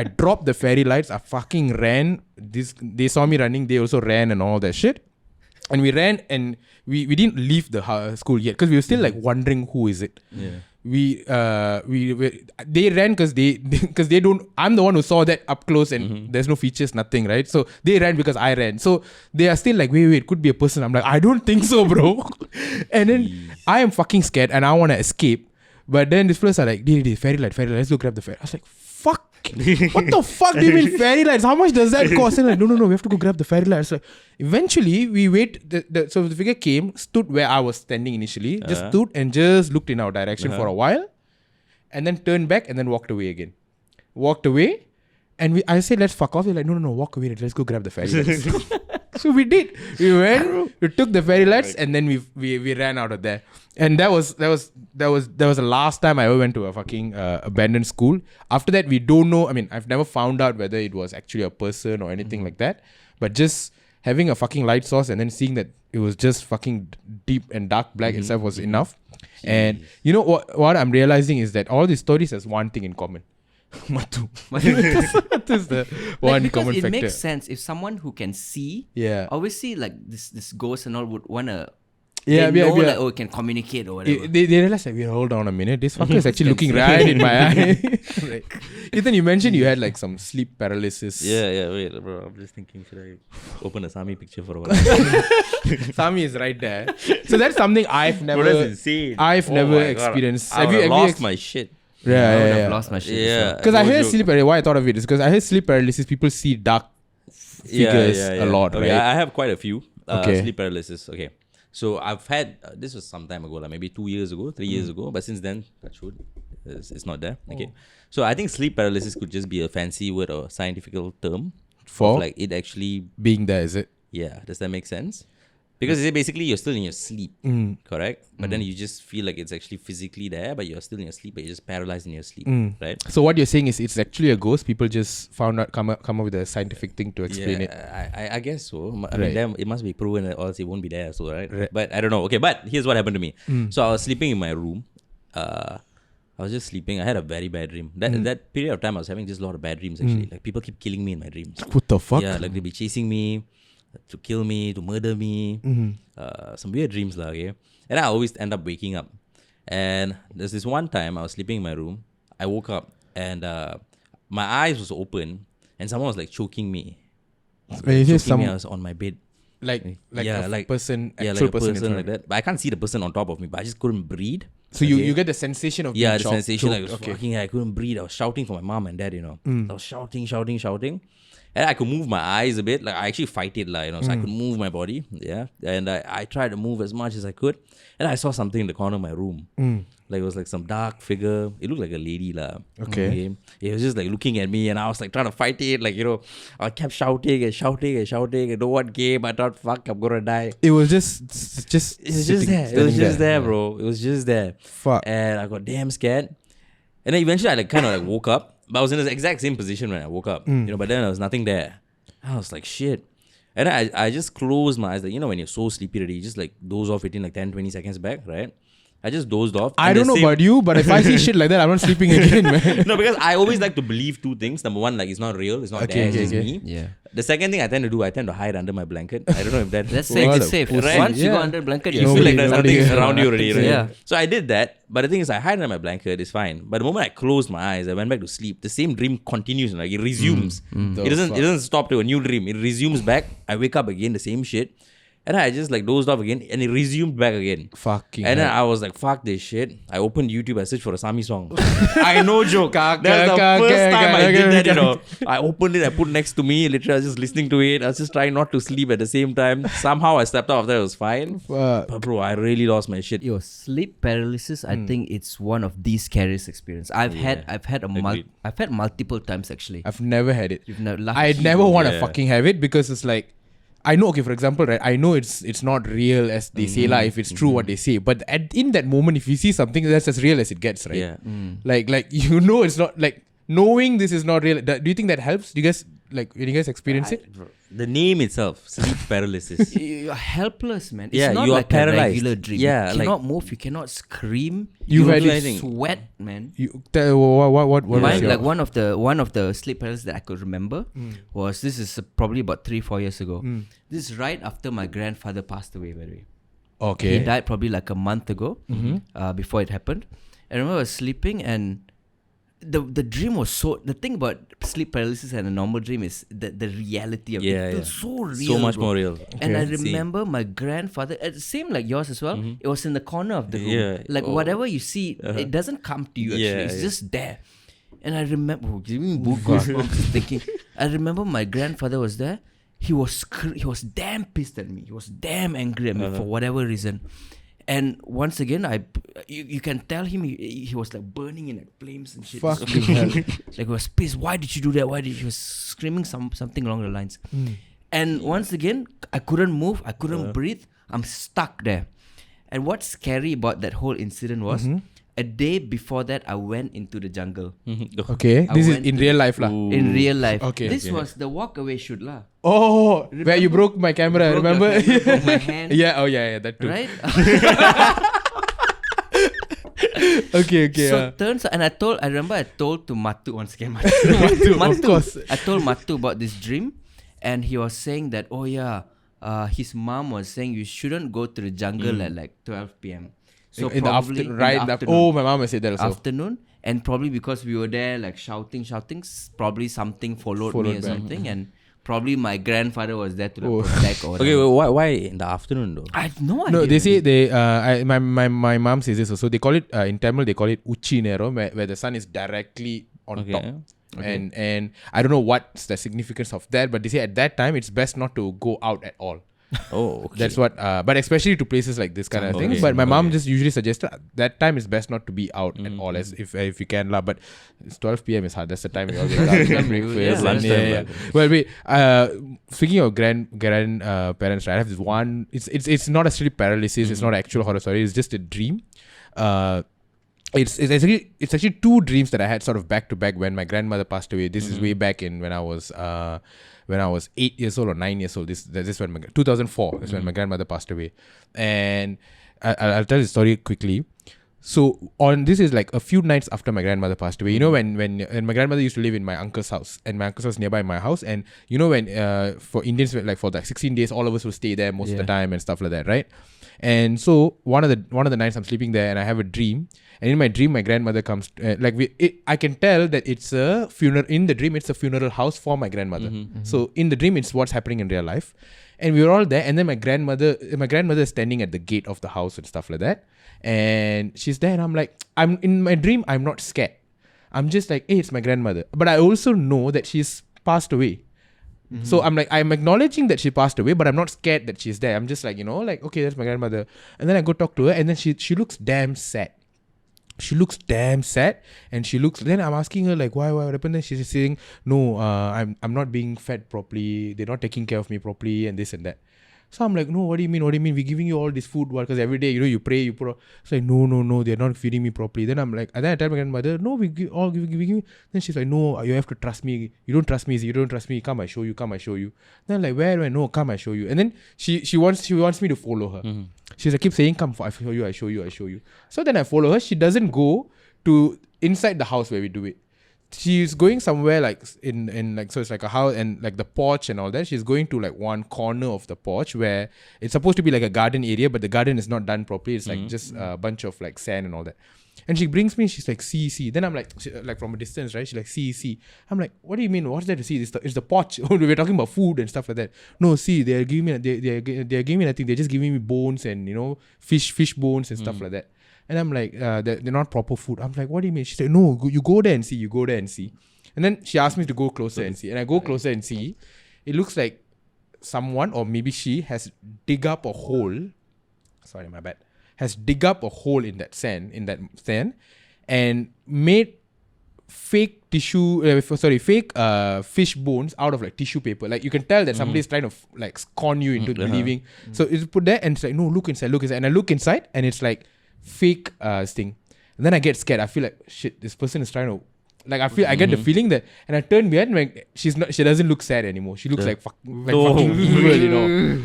dropped the fairy lights. I fucking ran. They saw me running. They also ran and all that shit. And we ran, and we didn't leave the school yet because we were still like wondering who is it. Yeah. They ran because they don't. I'm the one who saw that up close, and there's no features, nothing, right? So they ran because I ran. So they are still like, wait, could be a person. I'm like, I don't think so, bro. And then I am fucking scared, and I want to escape. But then these fellas are like, fairy light, let's go grab the fairy. I was like, fuck. What the fuck do you mean fairy lights? How much does that cost? And like, no, we have to go grab the fairy lights. So eventually we wait. So the figure came, stood where I was standing initially, just stood and just looked in our direction for a while, and then turned back and then walked away again. And I said, let's fuck off. They're like, no, walk away. Let's go grab the fairy lights. So we did. We went, we took the fairy lights, and then we ran out of there. And that was the last time I ever went to a fucking abandoned school. After that, we don't know. I mean, I've never found out whether it was actually a person or anything like that. But just having a fucking light source and then seeing that it was just fucking deep and dark black itself was enough. And you know what I'm realizing is that all these stories has one thing in common. Matu. That is the one common factor. It makes sense if someone who can see, obviously like this ghost and all would want to Yeah, they know yeah. like, oh, we can communicate or whatever. They realize like, hold on a minute, this fucker is actually looking right in my eye. Right. Ethan, you mentioned you had like some sleep paralysis. Yeah, wait, bro. I'm just thinking, should I open a Sami picture for a while? Sami is right there. So that's something I've never, Bro, that's insane. I've Oh never my God. experienced. I would have lost my shit. I would have Yeah. lost my shit. Yeah. Because I no heard joke. sleep paralysis. Why I thought of it is because I heard sleep paralysis. People see dark figures a lot, Okay, right? I have quite a few Okay. sleep paralysis. Okay. So I've had, this was some time ago, like maybe 2 years ago, 3 years ago. But since then, touch wood, it's not there. Okay. So I think sleep paralysis could just be a fancy word or scientific term. For Of like it actually, being there, is it? yeah. Does that make sense? Because basically you're still in your sleep, correct? But then you just feel like it's actually physically there, but you're still in your sleep, but you're just paralyzed in your sleep, right? So what you're saying is it's actually a ghost. People just come up with a scientific thing to explain it. I guess so. I Right. mean, then it must be proven that or else it won't be there, so right? But I don't know. Okay, but here's what happened to me. So I was sleeping in my room. I was just sleeping. I had a very bad dream. That period of time, I was having just a lot of bad dreams. Actually, like people keep killing me in my dreams. What the fuck? Yeah, like they'll be chasing me, to kill me, to murder me. Some weird dreams, lah. Okay, and I always end up waking up. And there's this one time I was sleeping in my room. I woke up and my eyes was open, and someone was like choking me. When you say Choking me, I some was on my bed. like Yeah, a like- person, Yeah, actual like a person, in person front like of that. But I can't see the person on top of me, but I just couldn't breathe. you. So you get the sensation of Yeah, being the choked- sensation like it was choked. Okay. fucking. I couldn't breathe. I was shouting for my mom and dad. I was shouting, and I could move my eyes a bit. Like I actually fight it, like so I could move my body. Yeah, and I tried to move as much as I could, and I saw something in the corner of my room. Like it was like some dark figure. It looked like a lady, lah. Okay. It was just like looking at me, and I was like trying to fight it. Like I kept shouting. I know what game. I thought, fuck, I'm gonna die. It was just It was sitting- just there. It was standing just there, bro. It was just there. Fuck. And I got damn scared. And then eventually I like kind of like woke up. But I was in the exact same position when I woke up. But then there was nothing there. I was like, shit. And I just closed my eyes. Like, when you're so sleepy already, you just like doze off within like 10, 20 seconds back, right? I just dozed off. I And don't the know same- about you, but if I see shit like that, I'm not sleeping again, man. No, because I always like to believe two things. Number one, like it's not real. It's not Okay, there. It's okay, just okay. me. Yeah. The second thing I tend to hide under my blanket. I don't know if that... That's safe. What It's a safe. pussy. Once you go Yeah. under the blanket, You you feel Nobody- like there's nobody- something around you already, right? Yeah. So I did that, but the thing is, I hide under my blanket, it's fine. But the moment I closed my eyes, I went back to sleep. The same dream continues, like it resumes. It doesn't stop to a new dream. It resumes back. I wake up again, the same shit. And I just like dozed off again, and it resumed back again. Fucking And then hell. I was like, fuck this shit. I opened YouTube, I searched for a Sami song. I no joke. That's the Okay, first time I did that, okay. I opened it, I put next to me, literally I was just listening to it. I was just trying not to sleep at the same time. Somehow I stepped out of there, it was fine. Fuck. But bro, I really lost my shit. Yo, sleep paralysis. I think it's one of the scariest experience I've had. I've had multiple times actually. I've never had it. You've never. I'd never want to Yeah. fucking have it because it's like, I know, okay, for example, right, I know it's not real as they say, like, if it's true what they say. But in that moment, if you see something, that's as real as it gets, right? Yeah. Like it's not, like, knowing this is not real. Do you think that helps? Do you guys, like, when you guys experience it? The name itself, sleep paralysis. You're helpless, man. It's Yeah, not you are like paralyzed. a regular dream. Yeah, you like- cannot move. You cannot scream. You You had don't it- anything. sweat, man. What was Mine, your... like one of the sleep paralysis that I could remember was, this is probably about 3-4 years ago. This is right after my grandfather passed away. By the way, Okay. he died probably like a month ago. Before it happened, I remember I was sleeping and the dream was so. The thing about sleep paralysis and a normal dream is that the reality of Yeah, it feels yeah. so real, So much bro. more real. And I Okay. remember my grandfather, same like yours as well. It was in the corner of the room. Yeah. Like Oh. whatever you see, it doesn't come to you. Actually, Yeah, it's yeah. just there. And I remember, giving me goosebumps thinking. I remember my grandfather was there. He was damn pissed at me. He was damn angry at me for whatever reason. And once again, you can tell him he was like burning in like flames and shit. Fucking hell. Like he was pissed. Why did you do that? He was screaming something along the lines. And once again, I couldn't move. I couldn't breathe. I'm stuck there. And what's scary about that whole incident was, a day before that, I went into the jungle. Okay. I This is went in to- real life, lah. In real life. Okay, This okay. was the walk away shoot lah. Oh, where you broke my camera, Broke your remember? camera, broke my hand. Yeah, oh yeah, that too. Right? Okay. So turns out, and I remember I told to Matu once again. Matu, of course. I told Matu about this dream, and he was saying that, oh yeah, his mom was saying you shouldn't go to the jungle at like 12 p.m. So in the probably afternoon. Oh, my mom has said that also. Afternoon, and probably because we were there like shouting, probably something followed me or back. something, and probably my grandfather was there to like, protect or Okay, whatever. well, why in the afternoon though? I have no idea. No, they say my mom says this also. They call it in Tamil they call it Uchi Nero, where the sun is directly on top. Okay. And I don't know what's the significance of that, but they say at that time it's best not to go out at all. Oh, okay. That's what, but especially to places like this kind of thing. But my mom just usually suggested that time is best not to be out at all, as if you can lah. But it's 12 p.m. is hard. That's the time we all wake up, breakfast. lunchtime. Well, wait. Speaking of grandparents, right? I have this one. It's not actually paralysis. It's not actual horror story. It's just a dream. It's actually two dreams that I had sort of back to back when my grandmother passed away. This is way back in when I was 8 years old or 9 years old. This when 2004 is when my grandmother passed away, and I'll tell the story quickly. So this is like a few nights after my grandmother passed away. You know when my grandmother used to live in my uncle's house, and my uncle's house nearby my house, and you know when for Indians like for like 16 days all of us will stay there most of the time and stuff like that, right? And so one of the nights I'm sleeping there and I have a dream. And in my dream, my grandmother comes. I can tell that it's a funeral. In the dream, it's a funeral house for my grandmother. So in the dream, it's what's happening in real life. And we were all there. And then my grandmother is standing at the gate of the house and stuff like that. And she's there, and I'm like, in my dream, I'm not scared. I'm just like, hey, it's my grandmother. But I also know that she's passed away. So I'm acknowledging that she passed away, but I'm not scared that she's there. I'm just like, okay, that's my grandmother. And then I go talk to her, and then she looks damn sad. She looks damn sad, and then I'm asking her like, why, what happened? Then she's saying, no, I'm not being fed properly. They're not taking care of me properly, and this and that. So I'm like, no, what do you mean? We're giving you all this food, because every day, you pray, you put. It's like, no, they're not feeding me properly. Then I'm like, and then I tell my grandmother, no, we giving you. Then she's like, no, you have to trust me. You don't trust me. Come, I show you. Then I'm like, where? No, come, I show you. And then she wants me to follow her. She's like, keep saying, come, I show you. So then I follow her. She doesn't go to inside the house where we do it. She's going somewhere like in like, so it's like a house and like the porch and all that. She's going to like one corner of the porch where it's supposed to be like a garden area, but the garden is not done properly. It's like just a bunch of like sand and all that. And she brings me, she's like, see. Then I'm like from a distance, right? She's like, see. I'm like, what do you mean? What's there to see? It's the porch. We're talking about food and stuff like that. No, see, they're giving me, they're giving me nothing. They're just giving me bones and, fish bones and stuff like that. And I'm like, they're not proper food. I'm like, what do you mean? She said, no, you go there and see. And then she asked me to go closer and see. And I go closer and see. It looks like someone, or maybe she, has dig up a hole. Sorry, my bad. Has dig up a hole in that sand, and made fake fish bones out of like tissue paper. Like you can tell that somebody is trying to like con you into believing. So it's put there and it's like, no, look inside. And I look inside and it's like fake thing. And then I get scared. I feel like, shit, this person is trying to, like, I get the feeling that, and I turn behind, like, she doesn't look sad anymore. She looks like fucking evil,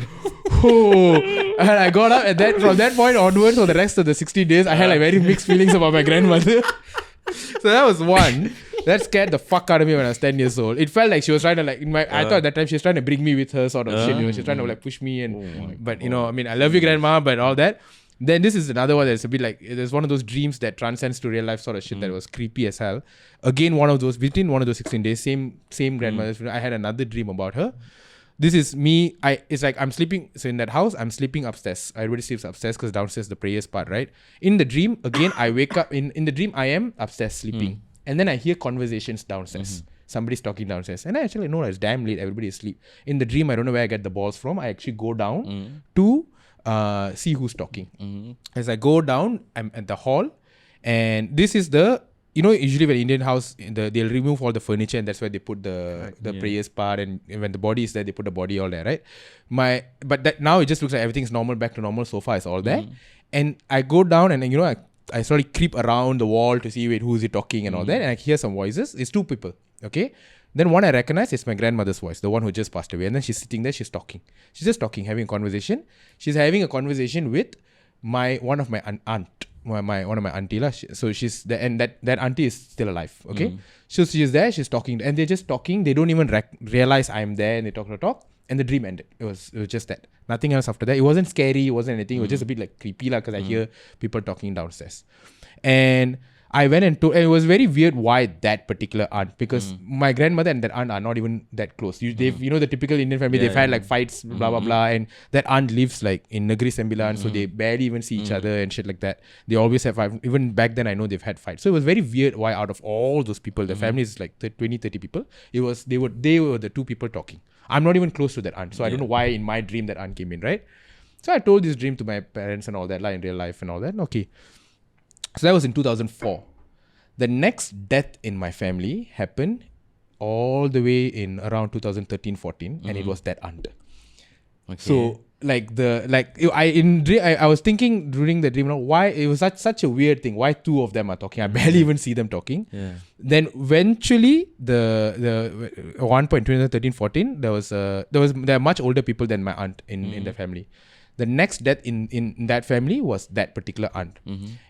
And I got up, and from that point onwards, for the rest of the 60 days, I had like very mixed feelings about my grandmother. So that was one. That scared the fuck out of me when I was 10 years old. It felt like she was trying to like, I thought at that time she was trying to bring me with her sort of shit. She was trying to like push me, but I mean, I love you, grandma, but all that. Then this is another one that's a bit like, there's one of those dreams that transcends to real life sort of shit that was creepy as hell. Again, within one of those 16 days, same grandmother. I had another dream about her. This is me. It's like I'm sleeping. So in that house, I'm sleeping upstairs. Everybody sleeps upstairs because downstairs the prayers part, right? In the dream, again, I wake up. In the dream, I am upstairs sleeping. And then I hear conversations downstairs. Somebody's talking downstairs. And I actually know it's damn late. Everybody is asleep. In the dream, I don't know where I get the balls from. I actually go down to see who's talking. As I go down, I'm at the hall. And this is usually when Indian house, they'll remove all the furniture and that's where they put the prayers part, and when the body is there, they put the body all there, right? But that now it just looks like everything's normal, back to normal, sofa is all there. And I go down and I slowly creep around the wall to see who is it talking and all that, and I hear some voices. It's two people, okay? Then one I recognize is my grandmother's voice, the one who just passed away. And then she's sitting there, she's talking. She's just talking, having a conversation. She's having a conversation with one of my aunt. One of my auntie lah. So she's there, and that auntie is still alive. Okay, so she's there. She's talking, and they're just talking. They don't even realize I'm there, and they talk. And the dream ended. It was just that. Nothing else after that. It wasn't scary. It wasn't anything. It was just a bit like creepy because I hear people talking downstairs. And I went and told, and it was very weird why that particular aunt, because my grandmother and that aunt are not even that close. They've, the typical Indian family, they've had like fights, blah, blah, blah. And that aunt lives like in Negeri Sembilan, so they barely even see each other and shit like that. They always have fights. Even back then, I know they've had fights. So it was very weird why out of all those people, the family is like 20, 30 people, they were the two people talking. I'm not even close to that aunt. So I don't know why in my dream that aunt came in, right? So I told this dream to my parents and all that, like in real life and all that. Okay. So that was in 2004. The next death in my family happened all the way in around 2013-14, and it was that aunt. Okay. So I was thinking during the dream, why it was such a weird thing. Why two of them are talking? I barely even see them talking. Yeah. Then eventually, the one point 2013-14, there are much older people than my aunt in the family. The next death in that family was that particular aunt.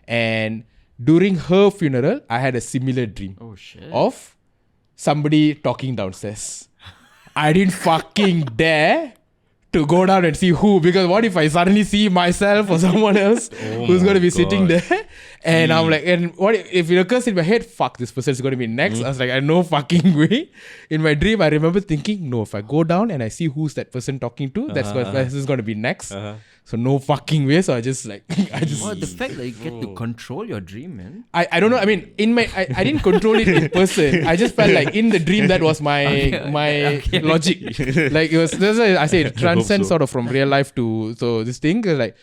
And during her funeral, I had a similar dream of somebody talking downstairs. I didn't fucking dare to go down and see who, because what if I suddenly see myself or someone else who's going to be sitting there, and I'm like, and what if it occurs in my head, fuck, this person's going to be next. I was like, I no fucking way. In my dream, I remember thinking, no, if I go down and I see who's that person talking to, that's this is going to be next. So no fucking way. So I just Well, the fact that you get to control your dream, man. I don't know. I mean, I didn't control it in person. I just felt like in the dream that was my logic. Like it was. That's why I say it transcends sort of from real life to this thing. Like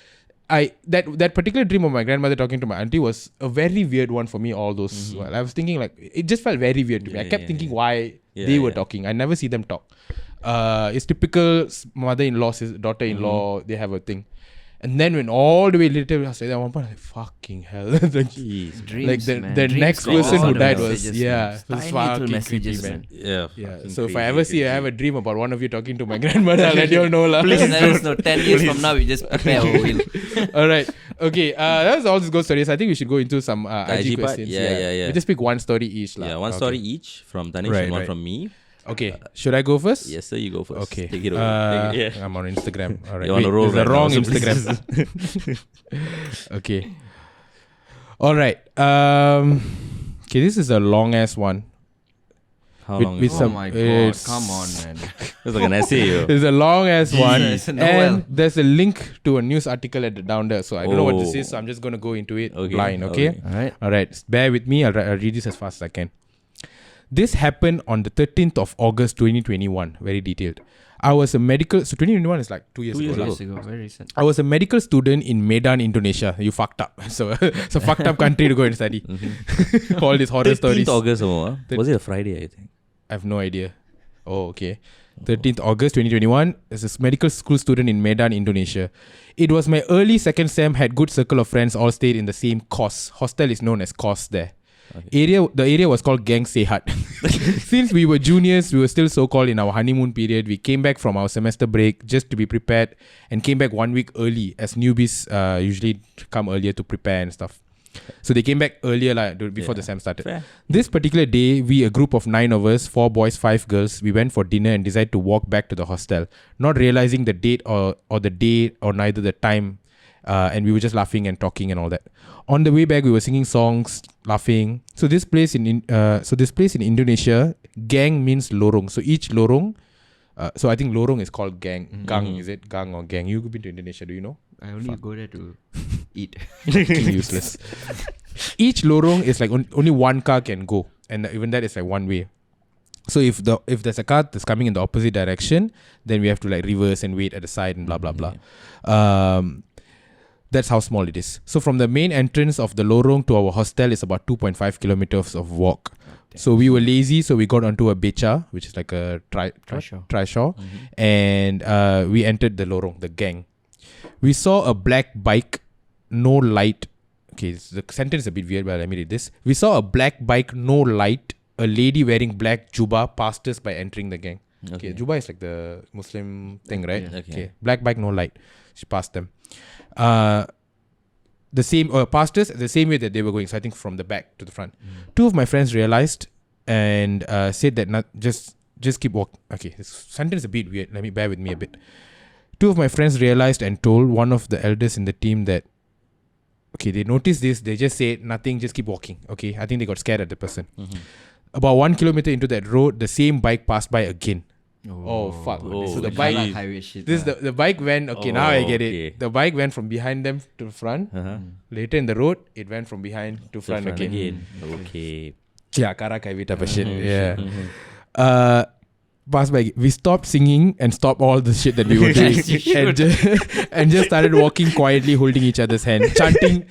that particular dream of my grandmother talking to my auntie was a very weird one for me. All those. Well, I was thinking like it just felt very weird to me. I kept thinking why they were talking. I never see them talk. It's typical mother-in-law, daughter-in-law. They have a thing. And then when all the way later, I was like, at one point, like, fucking hell. Jeez, dreams, like the dreams next person who died was, it was fucking creepy, man. Yeah. So if I ever see, I have a dream about one of you talking to my grandmother, I'll let you all know. Please let us know. 10 years from now, we just prepare our will. All right. Okay. That was all these ghost stories. I think we should go into some IG questions. Yeah. We just pick one story each. Yeah, one story each from Tanesh and one from me. Okay, should I go first? Yes, sir, you go first. Okay. Take it over. I'm on Instagram. All right. You're on a roll the right wrong now, so Instagram. Okay. All right. Okay, this is a long ass one. How long is it? Oh my god, come on, man. It's like an essay. It's a long ass one. Jeez, And there's a link to a news article down there. So I don't know what this is, so I'm just going to go into it blind, okay? All right. Bear with me. I'll read this as fast as I can. This happened on the 13th of August 2021. Very detailed. I was a medical... So 2021 is like 2 years ago. 2 years ago. Very recent. I was a medical student in Medan, Indonesia. You fucked up. So it's a fucked up country to go and study. All these horror stories. 13th August, was it a Friday, I think? I have no idea. Oh, okay. 13th August 2021. As a medical school student in Medan, Indonesia. It was my early second sem. Had good circle of friends. All stayed in the same course. Hostel is known as course there. Okay. The area was called Gang Sehat. Since we were juniors, we were still so-called in our honeymoon period. We came back from our semester break just to be prepared and came back 1 week early, as newbies usually come earlier to prepare and stuff. So they came back earlier before the sem started. Fair. This particular day, we, a group of 9 of us, 4 boys, 5 girls, we went for dinner and decided to walk back to the hostel, not realizing the date or the day or neither the time. And we were just laughing and talking and all that. On the way back, we were singing songs, laughing. So this place in Indonesia, gang means lorong. So each lorong, so I think lorong is called gang. Gang, is it? Gang or gang? You've been to Indonesia, do you know? I only go there to eat. Useless. Each lorong is like only one car can go, and even that is like one way. So if there's a car that's coming in the opposite direction, then we have to like reverse and wait at the side and blah blah blah. That's how small it is. So from the main entrance of the lorong to our hostel is about 2.5 kilometers of walk. So we were lazy, so we got onto a beca, which is like a trishaw, and we entered the lorong, the gang. We saw a black bike, no light. Okay, the sentence is a bit weird, but let me read this. We saw a black bike, no light, a lady wearing black jubba passed us by entering the gang. Okay, jubba is like the Muslim thing, right? Okay. Black bike, no light. She passed them. The same passed us the same way that they were going. So I think from the back to the front. 2 of my friends realized and said that just keep walking. Okay, this sentence is a bit weird. Let me bear with me a bit. 2 of my friends realized and told one of the elders in the team that, okay, they noticed this. They just said nothing, just keep walking. Okay, I think they got scared at the person. About 1 kilometer into that road, the same bike passed by again. Oh fuck. So the bike, the bike went, okay, now I get it. The bike went from behind them to the front. Later in the road, it went from behind to front again. Okay. Yeah, karakai vita shit. Yeah. Passed by. We stopped singing and stopped all the shit that we were doing and just started walking quietly, holding each other's hand, chanting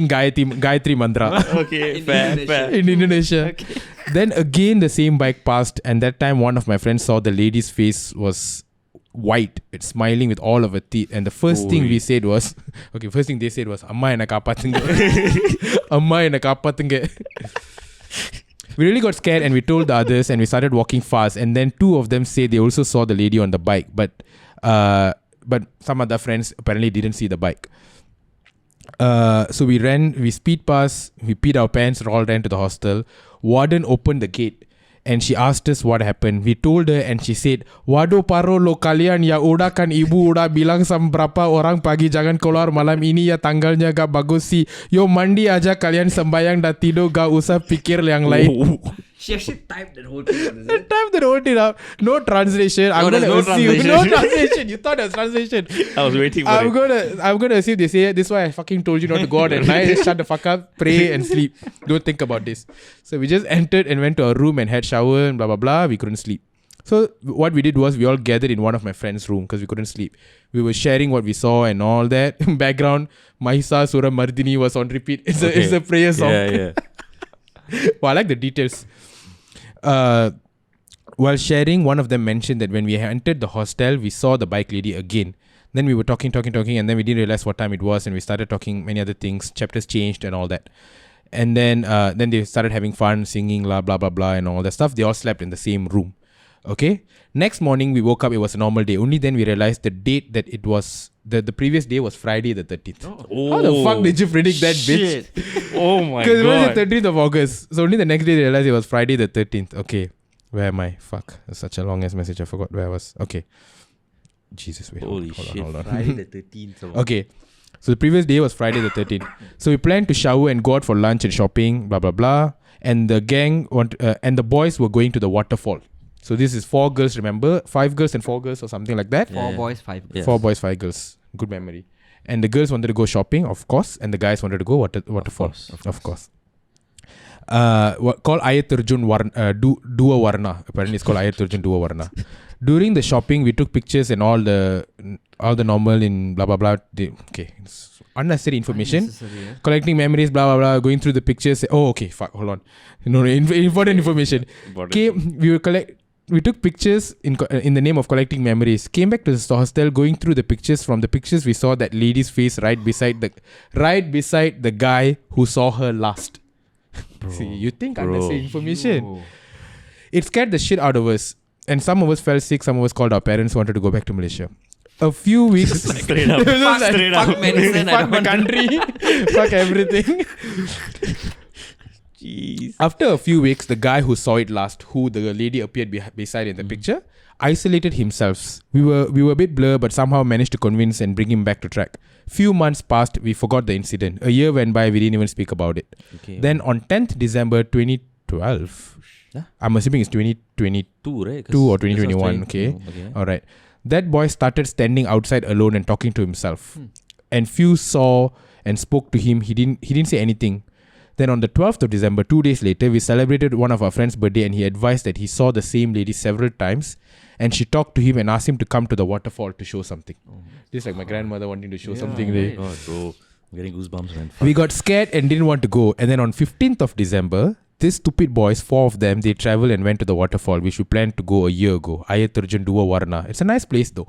Gayatri mantra. Okay, fair. In Indonesia. Okay. Then again the same bike passed, and that time one of my friends saw the lady's face was white. It's smiling with all of her teeth, and the first thing we said was, okay, first thing they said was, Amma enna kaapattunga. Amma enna kaapattunga. We really got scared and we told the others and we started walking fast, and then 2 of them say they also saw the lady on the bike, but some other friends apparently didn't see the bike. So we speed past, we peed our pants, all ran to the hostel. Warden opened the gate and she asked us what happened. We told her and she said, "Waduh paro lo kalian ya udah kan ibu udah bilang sama berapa orang pagi jangan keluar malam ini ya tanggalnya gak bagus sih. Yo mandi aja kalian sembayang dah tidur gak usah pikir yang lain." She actually typed that whole thing out. Typed that whole thing out. No translation. I'm gonna assume. No translation. You thought there was translation. I was waiting for it. I'm gonna assume they say, "This is why I fucking told you not to go out at night. Shut the fuck up, pray and sleep. Don't think about this." So we just entered and went to our room and had shower and blah blah blah. We couldn't sleep. So what we did was we all gathered in one of my friend's room because we couldn't sleep. We were sharing what we saw and all that. Background, Mahisa Surah Mardini was on repeat. It's a prayer song. Yeah. Well, I like the details. While sharing, one of them mentioned that when we entered the hostel, we saw the bike lady again. Then we were talking, and then we didn't realize what time it was, and we started talking many other things. Chapters changed and all that. And then they started having fun, singing, blah, blah, blah, blah, and all that stuff. They all slept in the same room. Okay? Next morning, we woke up. It was a normal day. Only then we realized the date that it was, the previous day was Friday the 13th. How the fuck did you predict that, bitch? Oh my god. Because it was the 13th of August. So only the next day they realized it was Friday the 13th. Okay. Where am I? Fuck. That's such a long ass message. I forgot where I was. Okay. Jesus, wait. Holy hold shit. on. Friday the 13th. Okay. So the previous day was Friday the 13th. So we planned to shower and go out for lunch and shopping, blah, blah, blah. And the gang and the boys were going to the waterfall. So this is 4 girls, remember? 5 girls and 4 girls or something like that. 4 boys, 5 girls. Yes. 4 boys, 5 girls. Good memory. And the girls wanted to go shopping, of course. And the guys wanted to go waterfall. Of course. Called Air Terjun Dua Warna. Apparently it's called Air Terjun Dua Warna. During the shopping, we took pictures and all the normal in blah, blah, blah. It's unnecessary information. Yeah. Collecting memories, blah, blah, blah. Going through the pictures. Oh, okay. Fuck. Hold on. No, important information. We took pictures in the name of collecting memories. Came back to the hostel, going through the pictures. From the pictures, we saw that lady's face right beside the guy who saw her last. See, you think unnecessary information. Yo. It scared the shit out of us. And some of us fell sick. Some of us called our parents, wanted to go back to Malaysia. A few weeks. Straight up. Fuck medicine. Fuck the country. Fuck everything. Jeez. After a few weeks, the guy who saw it last, who the lady appeared beside in the picture, isolated himself. We were a bit blur, but somehow managed to convince and bring him back to track. Few months passed, we forgot the incident. A year went by, we didn't even speak about it. Okay. Then on 10th December 2012, I'm assuming it's 2022 right? or 2021. Okay. All right. That boy started standing outside alone and talking to himself. And few saw and spoke to him. He didn't say anything. Then on the 12th of December, 2 days later, we celebrated one of our friend's birthday, and he advised that he saw the same lady several times, and she talked to him and asked him to come to the waterfall to show something. This is like my grandmother wanting to show something. Oh god, bro. I'm getting goosebumps, man. We got scared and didn't want to go. And then on 15th of December, these stupid boys, 4 of them, they traveled and went to the waterfall, which we planned to go a year ago. Air Terjun Dua Warna. It's a nice place though.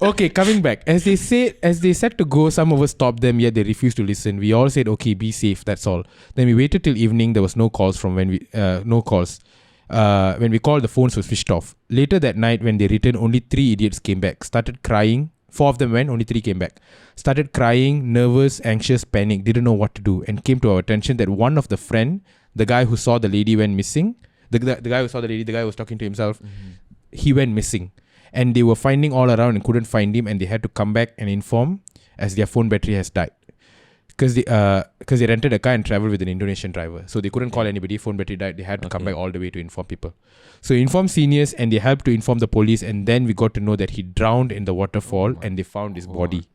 Okay, coming back. As they said to go, some of us stopped them, yet they refused to listen. We all said, okay, be safe, that's all. Then we waited till evening. There was no calls When we called, the phones were switched off. Later that night, when they returned, only 3 idiots came back. Started crying. 4 of them went, only 3 came back. Started crying, nervous, anxious, panic, didn't know what to do, and came to our attention that one of the friend, the guy who saw the lady went missing, the guy who saw the lady, the guy who was talking to himself, he went missing. And they were finding all around and couldn't find him, and they had to come back and inform as their phone battery has died. Because they rented a car and traveled with an Indonesian driver. So they couldn't call anybody, phone battery died, they had to come back all the way to inform people. So inform seniors and they helped to inform the police, and then we got to know that he drowned in the waterfall and they found his body.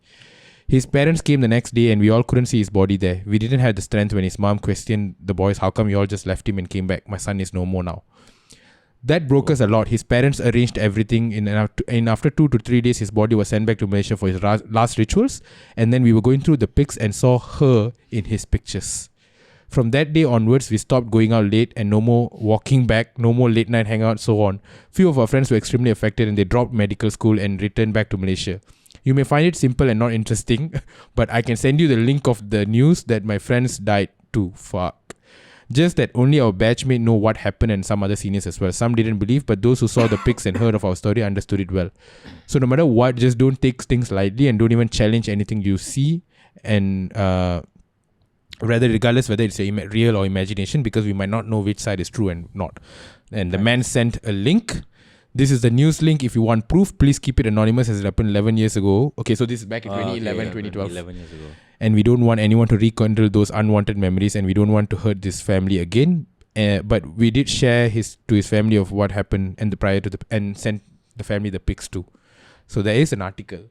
His parents came the next day and we all couldn't see his body there. We didn't have the strength when his mom questioned the boys, how come you all just left him and came back? My son is no more now. That broke us a lot. His parents arranged everything and after 2 to 3 days, his body was sent back to Malaysia for his last rituals. And then we were going through the pics and saw her in his pictures. From that day onwards, we stopped going out late and no more walking back, no more late night hangout, so on. Few of our friends were extremely affected and they dropped medical school and returned back to Malaysia. You may find it simple and not interesting, but I can send you the link of the news that my friends died too. Fuck. Just that only our batchmate know what happened and some other seniors as well. Some didn't believe, but those who saw the pics and heard of our story understood it well. So no matter what, just don't take things lightly and don't even challenge anything you see, and rather regardless whether it's real or imagination, because we might not know which side is true and not. And the man sent a link. This is the news link. If you want proof, please keep it anonymous as it happened 11 years ago. Okay, so this is back in 2012. 11 years ago. And we don't want anyone to rekindle those unwanted memories, and we don't want to hurt this family again. But we did share to his family of what happened and sent the family the pics too. So there is an article.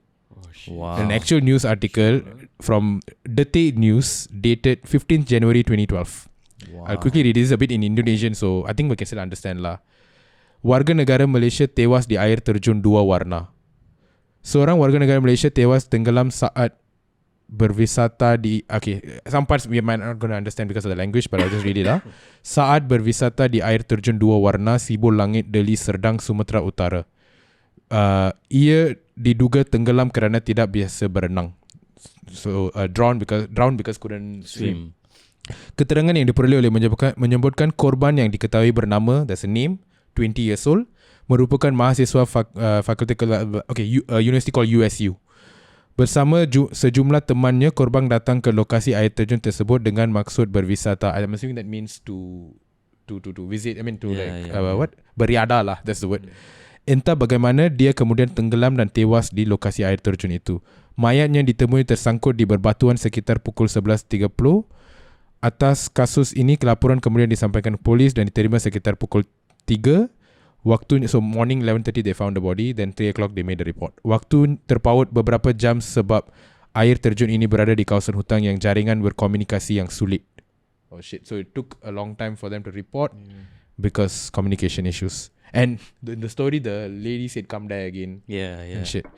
Wow. An actual news article from Detik News dated 15th January 2012. Wow. I'll quickly read. This is a bit in Indonesian, so I think we can still understand lah. Warga negara Malaysia tewas di air terjun dua warna. Seorang warga negara Malaysia tewas tenggelam saat berwisata di... Okay, some parts we might not going to understand because of the language, but I'll just read it lah. Saat berwisata di air terjun dua warna, Sibul Langit, Deli Serdang, Sumatera Utara. Ia diduga tenggelam kerana tidak biasa berenang. So drowned because couldn't swim. Keterangan yang diperoleh oleh menyebutkan korban yang diketahui bernama, that's a name, 20 years old, merupakan mahasiswa fakulti university called USU. Bersama sejumlah temannya, korban datang ke lokasi air terjun tersebut dengan maksud berwisata. I'm assuming that means to visit. I mean beriadah lah. That's the word. Entah bagaimana dia kemudian tenggelam dan tewas di lokasi air terjun itu. Mayatnya ditemui tersangkut di berbatuan sekitar pukul 11.30. Atas kasus ini, kelaporan kemudian disampaikan ke polis dan diterima sekitar pukul 3. So morning 11.30 they found the body, then 3 o'clock they made the report. Waktu terpaut beberapa jam sebab air terjun ini berada di kawasan hutang yang jaringan berkomunikasi yang sulit. Oh shit. So it took a long time for them to report because communication issues. And in the story, the lady said come there again. Yeah. And shit.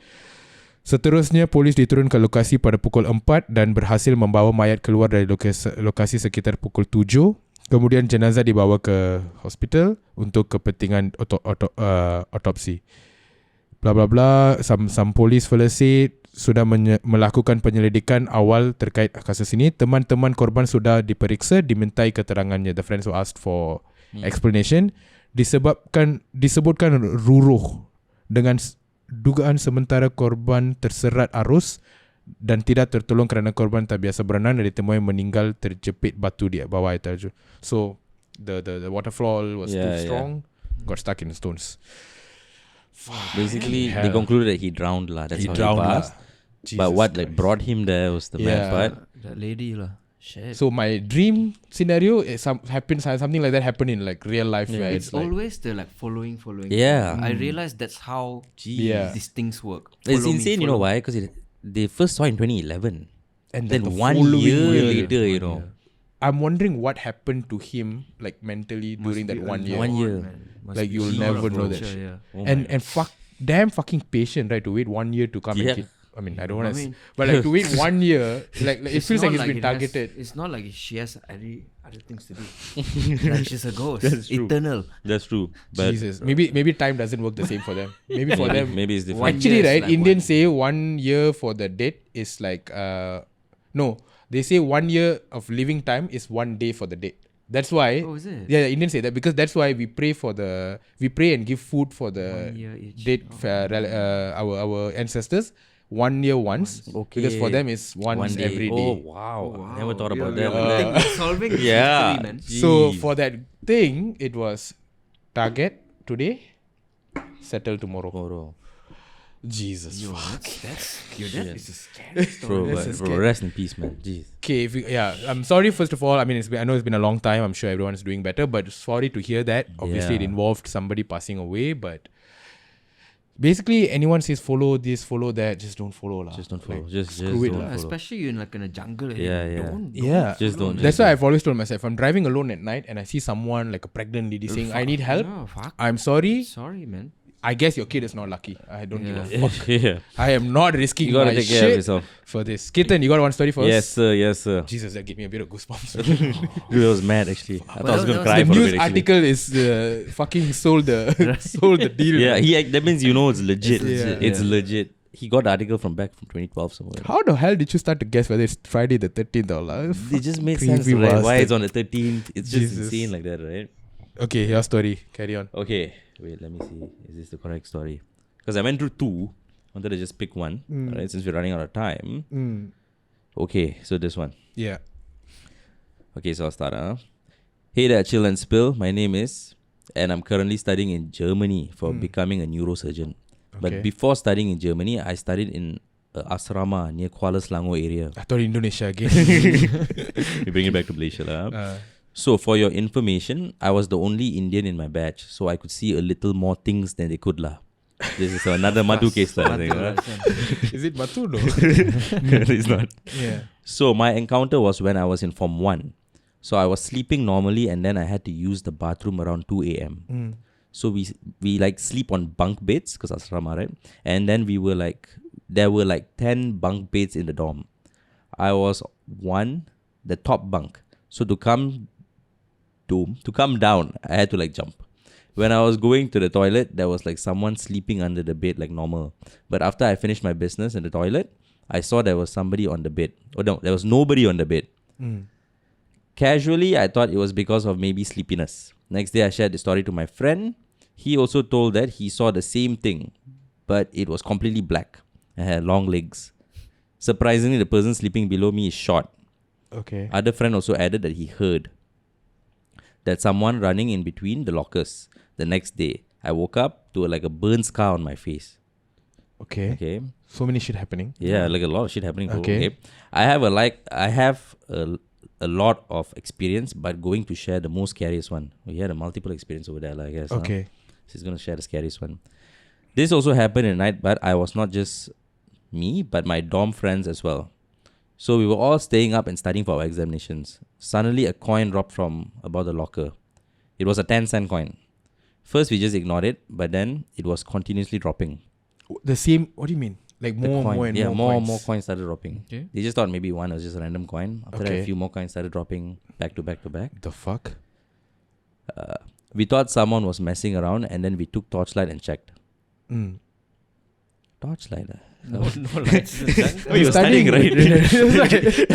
Seterusnya, polis diturun ke lokasi pada pukul 4 dan berhasil membawa mayat keluar dari lokasi sekitar pukul 7. Kemudian jenazah dibawa ke hospital untuk kepentingan otopsi. Bla bla bla. Some police fellows say sudah melakukan penyelidikan awal terkait kasus ini. Teman-teman korban sudah diperiksa, dimintai keterangannya. The friends who asked for explanation. Disebutkan ruruh dengan dugaan sementara korban terserat arus dan tidak tertolong kerana korban tak biasa berenang dan ditemui meninggal terjepit batu di bawah air terjun. So the waterfall was too strong, got stuck in the stones. Basically, they concluded that he drowned lah. That's how he passed. But what brought him there was the bad part. That lady lah. Shit. So my dream scenario is something like that happened in real life. Yeah. It's always the following. Yeah. I realized that's how these things work. It's insane, you know why? Because they first saw in 2011. And then the 1 year later, you know. I'm wondering what happened to him mentally during that 1 year. 1 year. You'll never know that shit. Yeah. And damn fucking patient, right, to wait 1 year to come and kill. I mean, I don't want to but to wait 1 year, it feels like he's been targeted. It's not like she has other things to do. She's a ghost. That's true. Eternal. That's true. But Jesus. Maybe time doesn't work the same for them. Maybe for them. Maybe it's different. Actually, right, Indians say 1 year for the dead is no. They say 1 year of living time is 1 day for the dead. That's why. Oh, is it? Yeah, Indians say that because that's why we pray and give food for the dead, our ancestors. 1 year once, because for them it's once every day. Oh wow. Never thought about that. Solving yeah. man. So for that thing, it was Target today, settle tomorrow. Jesus. Your dad is a scary story. Bro, rest in peace, man. Jeez. Okay, I'm sorry. First of all, I mean, I know it's been a long time. I'm sure everyone's doing better, but sorry to hear that. Obviously, it involved somebody passing away, but basically, anyone says follow this, follow that, just don't follow lah. Just don't follow. Like, just screw it don't lah. follow. Especially you're like in a jungle. Don't Just don't. That's why I've always told myself, if I'm driving alone at night and I see someone like a pregnant lady saying, I need help, I'm sorry. Sorry, man. I guess your kid is not lucky. I don't give a fuck. Yeah. I am not risking You gotta my take care of shit yourself. for this. Kirtan, you got one story for us? Yes, sir. Jesus, that gave me a bit of goosebumps. Dude, I was mad actually. I thought I was gonna cry The for a news bit actually. article is fucking sold the deal. Yeah, that means you know it's legit. It's It's legit. He got the article from 2012 somewhere. How the hell did you start to guess whether it's Friday the 13th or They just made Creepy sense, right? Why bastard. it's on the 13th? It's just Jesus. insane like that, right? Okay, your story. Carry on. Okay, wait, let me see. Is this the correct story? Because I went through two. Wanted to just pick one, right? Since we're running out of time. Okay, so this one. Yeah. Okay, so I'll start. Hey there, ChillNSpill. My name is, and I'm currently studying in Germany for becoming a neurosurgeon. Okay. But before studying in Germany, I studied in asrama near Kuala Selangor area. I thought Indonesia again. We bring it back to Malaysia. So for your information, I was the only Indian in my batch, so I could see a little more things than they could lah. This is another Madhu case lah. I think, Is it Batu? No. It's not. Yeah. So my encounter was when I was in Form 1. So I was sleeping normally and then I had to use the bathroom around 2 a.m. So we like sleep on bunk beds because asrama, right? And then there were like 10 bunk beds in the dorm. I was the top bunk. So to come down, I had to like jump. When I was going to the toilet, there was like someone sleeping under the bed like normal. But after I finished my business in the toilet, I saw there was somebody on the bed. Oh no, there was nobody on the bed. Casually, I thought it was because of maybe sleepiness. Next day, I shared the story to my friend. He also told that he saw the same thing, but it was completely black and had long legs. Surprisingly, the person sleeping below me is short. Okay. Other friend also added that he heard that someone running in between the lockers. The next day, I woke up to like a burn scar on my face. Okay. So many shit happening. Yeah, like a lot of shit happening. Okay. I have a lot of experience, but going to share the most scariest one. We had a multiple experience over there, I guess. Okay. She's going to share the scariest one. This also happened at night, but I was not just me, but my dorm friends as well. So we were all staying up and studying for our examinations. Suddenly, a coin dropped from above the locker. It was a 10-cent coin. First, we just ignored it, but then it was continuously dropping. The same, what do you mean? Like more coins started dropping. Okay. They just thought maybe one was just a random coin. After that, Okay. a few more coins started dropping back to back to back. The fuck? We thought someone was messing around, and then we took torchlight and checked. Torchlight? No lights in the jungle. Oh, you're studying, right?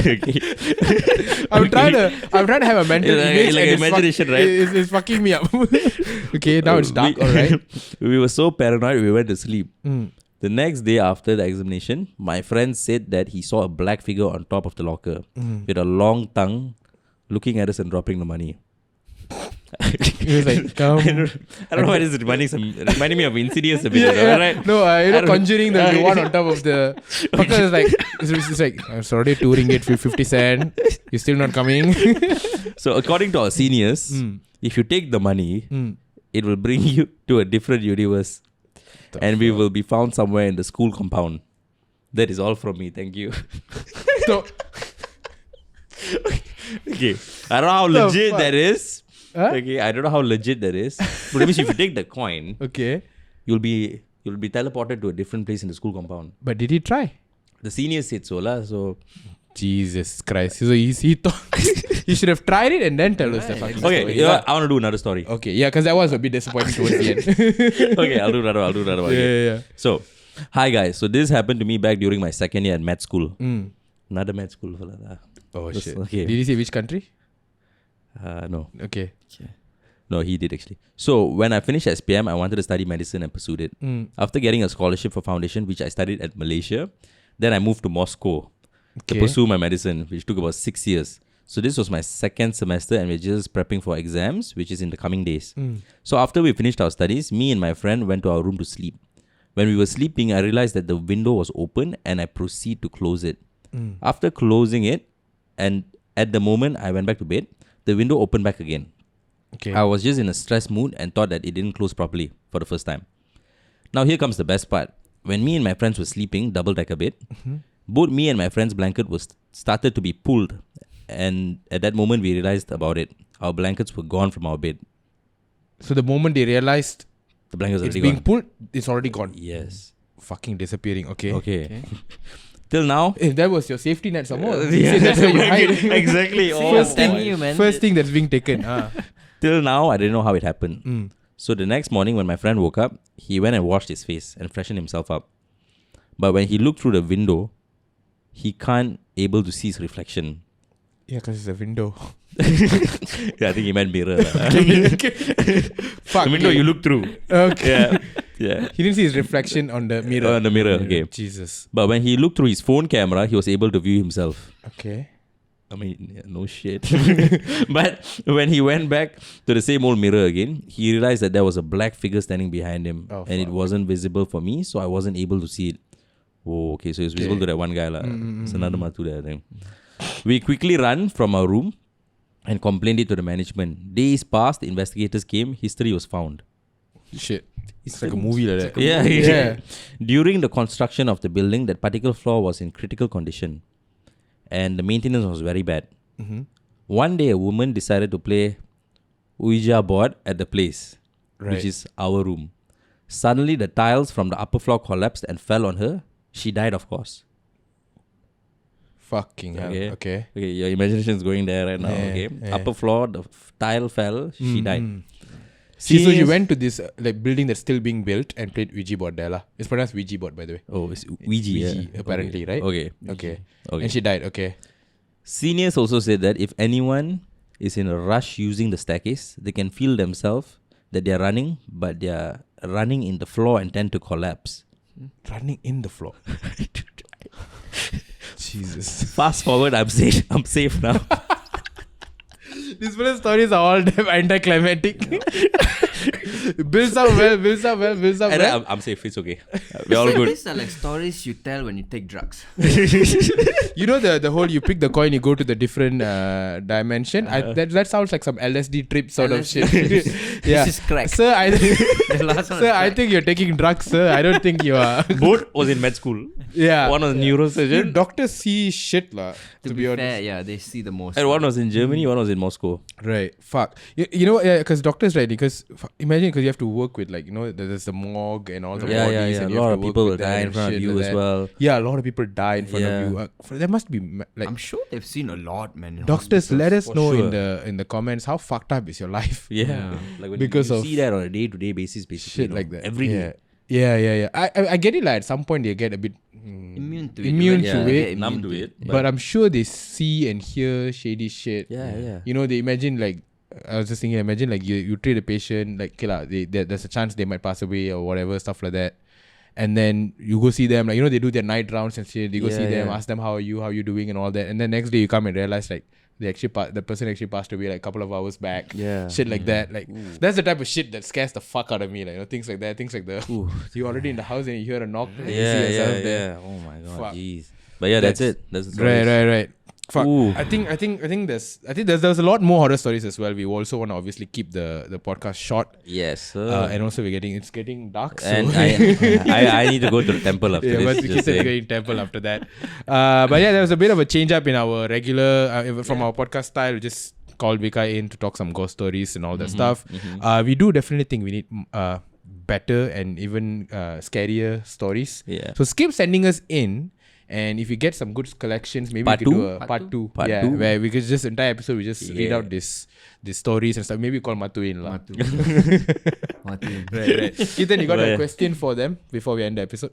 Okay. I'm trying to have a mental image like and it's imagination, right? It's fucking me up. Okay, now it's dark, alright. We were so paranoid, we went to sleep. The next day after the examination, my friend said that he saw a black figure on top of the locker with a long tongue looking at us and dropping the money. He was like, come. I don't know why this is reminding me of Insidious a bit, right? No, Conjuring the one on top of the fucker is like, it's like, I'm sorry, 2 ringgit, 50 cent. You're still not coming. So according to our seniors, if you take the money, it will bring you to a different universe. And we will be found somewhere in the school compound. That is all from me. Thank you. So, Okay. I don't know how legit fuck? that is. Huh? Okay. I don't know how legit that is. But that means if you take the coin, okay. you'll be teleported to a different place in the school compound. But did he try? The seniors said so lah. So Jesus Christ. So he thought he should have tried it and then tell us the fucking okay, story. yeah, I want to do another story. Okay, yeah, because that was a bit disappointing towards the end. Okay, I'll do another one. Yeah. So, hi guys. So this happened to me back during my second year at med school. Another med school. Oh shit. Okay. Did he say which country? No. Okay. No, he did actually. So when I finished SPM, I wanted to study medicine and pursued it. After getting a scholarship for foundation, which I studied at Malaysia, then I moved to Moscow to pursue my medicine, which took about 6 years. So this was my second semester and we're just prepping for exams, which is in the coming days. So after we finished our studies, me and my friend went to our room to sleep. When we were sleeping, I realized that the window was open and I proceeded to close it. After closing it, and at the moment I went back to bed, the window opened back again. Okay. I was just in a stressed mood and thought that it didn't close properly for the first time. Now here comes the best part. When me and my friends were sleeping, double-decker bed, both me and my friend's blanket was started to be pulled. And at that moment, we realized about it. Our blankets were gone from our bed. So the moment they realized The blankets it's already being gone. pulled, it's already gone. Yes. Fucking disappearing. Okay. Okay. Till now. If that was your safety net some more. Yeah. See, that's where you hide. Exactly. First telling thing, you, man. first thing that's being taken. Till now, I didn't know how it happened. So the next morning when my friend woke up, he went and washed his face and freshened himself up. But when he looked through the window, he can't able to see his reflection. Yeah, because it's a window. Yeah, I think he meant mirror. Fuck. The window you look through. Okay. Yeah. He didn't see his reflection on the mirror. On the mirror, okay. Jesus. But when he looked through his phone camera, he was able to view himself. Okay. I mean, yeah, no shit. But when he went back to the same old mirror again, he realized that there was a black figure standing behind him. Oh, and it fuck. wasn't visible for me, so I wasn't able to see it. Oh, okay. So it's visible to that one guy. It's another Matu there, I think. We quickly ran from our room and complained it to the management. Days passed, the investigators came, history was found. Shit. It's like a movie like that. Yeah. During the construction of the building, that particular floor was in critical condition. And the maintenance was very bad. One day, a woman decided to play Ouija board at the place, which is our room. Suddenly, the tiles from the upper floor collapsed and fell on her. She died, of course. Fucking hell. Okay. Okay, your imagination is going there right now. Yeah, Okay. yeah. Upper floor, the tile fell. She died. See, so you went to this like building that's still being built and played Ouija board there lah. It's pronounced Ouija board, by the way. Oh, it's Ouija. Ouija, apparently, right? Okay. Okay. Okay. And she died. Okay. Seniors also said that if anyone is in a rush using the staircase, they can feel themselves that they are running, but they are running in the floor and tend to collapse. Running in the floor. Jesus. Fast forward, I'm safe now. These stories are all damn anticlimactic. builds up well. And I'm safe, it's okay. We're all good. These are like stories you tell when you take drugs. You know the whole you pick the coin, you go to the different dimension. That sounds like some LSD trip sort of shit. Yeah. This is crack. Sir, The last one is I crack. think you're taking drugs, sir. I don't think you are. Both was in med school. Yeah. One was neurosurgeon. Doctors see shit lah. To be fair, yeah, they see the most. And one was in Germany, one was in Moscow. Right. Fuck. You know, yeah, because doctors, right? Because imagine, because you have to work with, like, you know, there's the morgue and all the bodies. Yeah. And A you lot have of to work people will with them die in and front of shit you like as that. well. Yeah, a lot of people die in front Yeah. of you. There must be like I'm sure they've seen a lot, man. in doctors. hospitals. Let us for know sure. in the comments how fucked up is your life. Yeah. Like when Because you of see that on a day-to-day basis, basically. Shit like that. Every day. Yeah. I get it. Like at some point they get a bit Immune to it. Immune Yeah, to they it. get Numb immune to it. but I'm sure they see and hear shady shit. Yeah. You know, they imagine like I was just thinking, imagine like you treat a patient like okay, lah, there's a chance they might pass away or whatever, stuff like that. And then you go see them, like, you know, they do their night rounds and shit. You go see them, ask them how are you doing and all that. And then next day you come and realize like they actually the person actually passed away like a couple of hours back. Yeah. Shit like that. Like that's the type of shit that scares the fuck out of me. Like, you know, things like that. Things like the you're already in the house and you hear a knock. And you see yourself there. Yeah. Oh my god, Fuck. jeez. But yeah, that's it. That's the stories. Right. Fuck. Ooh. I think there's a lot more horror stories as well. We also want to obviously keep the podcast short. Yes, sir. And also it's getting dark. So And I need to go to the temple after yeah, but this. we just keep saying. going temple after that. But yeah, there was a bit of a change up in our regular from our podcast style. We just called Vikar in to talk some ghost stories and all that stuff. We do definitely think we need better and even scarier stories. Yeah. So keep sending us in. And if we get some good collections, maybe Part we could do two? a part two. Part yeah, two? where we could just entire episode we just read Yeah. out these stories and stuff. Maybe call Matu in lah. Matu. Right. Ethan, you got Right. a question for them before we end the episode?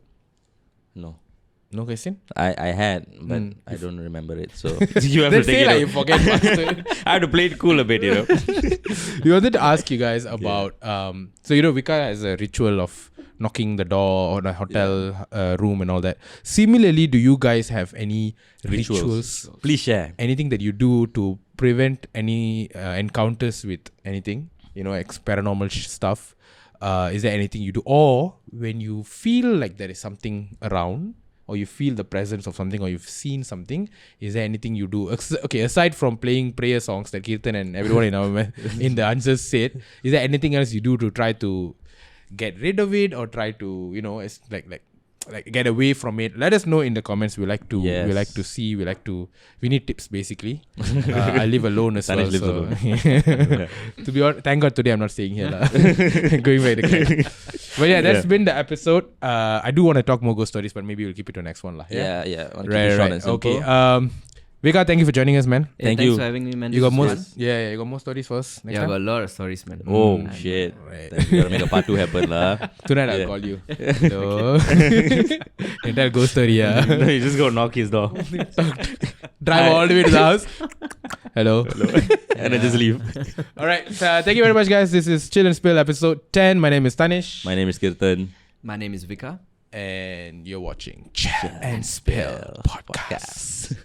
No. No question? I had, but I don't remember it. So you have to Then take say it like out. you forget bastard. I have to play it cool a bit, you know. We wanted to ask you guys about so you know Vikar has a ritual of knocking the door on a hotel room and all that. Similarly, do you guys have any rituals? Please share. Anything that you do to prevent any encounters with anything, paranormal stuff, is there anything you do? Or when you feel like there is something around, or you feel the presence of something, or you've seen something, is there anything you do? Okay, aside from playing prayer songs that Kirtan and everyone in the answers said, is there anything else you do to try to get rid of it, or try to, it's like get away from it? Let us know in the comments. We like to see, we need tips basically. I live alone as well. So to be honest, thank God today I'm not staying here. Going by the clip. But yeah, that's been the episode. I do want to talk more ghost stories, but maybe we'll keep it to the next one. Yeah. Right. Okay. Vikar, thank you for joining us, man. Thanks for having me, man. You got more? Yeah, you got more stories for us next time? I got a lot of stories, man. Oh, shit. Right. Then we gotta make a part 2 happen, lah. Tonight I'll call you. So, entire ghost story, No, you just go knock his door. Drive all the way to the house. Hello. And then just leave. Alright, thank you very much, guys. This is Chill and Spill episode 10. My name is Tanesh. My name is Kirtan. My name is Vikar. And you're watching Chill and Spill podcast.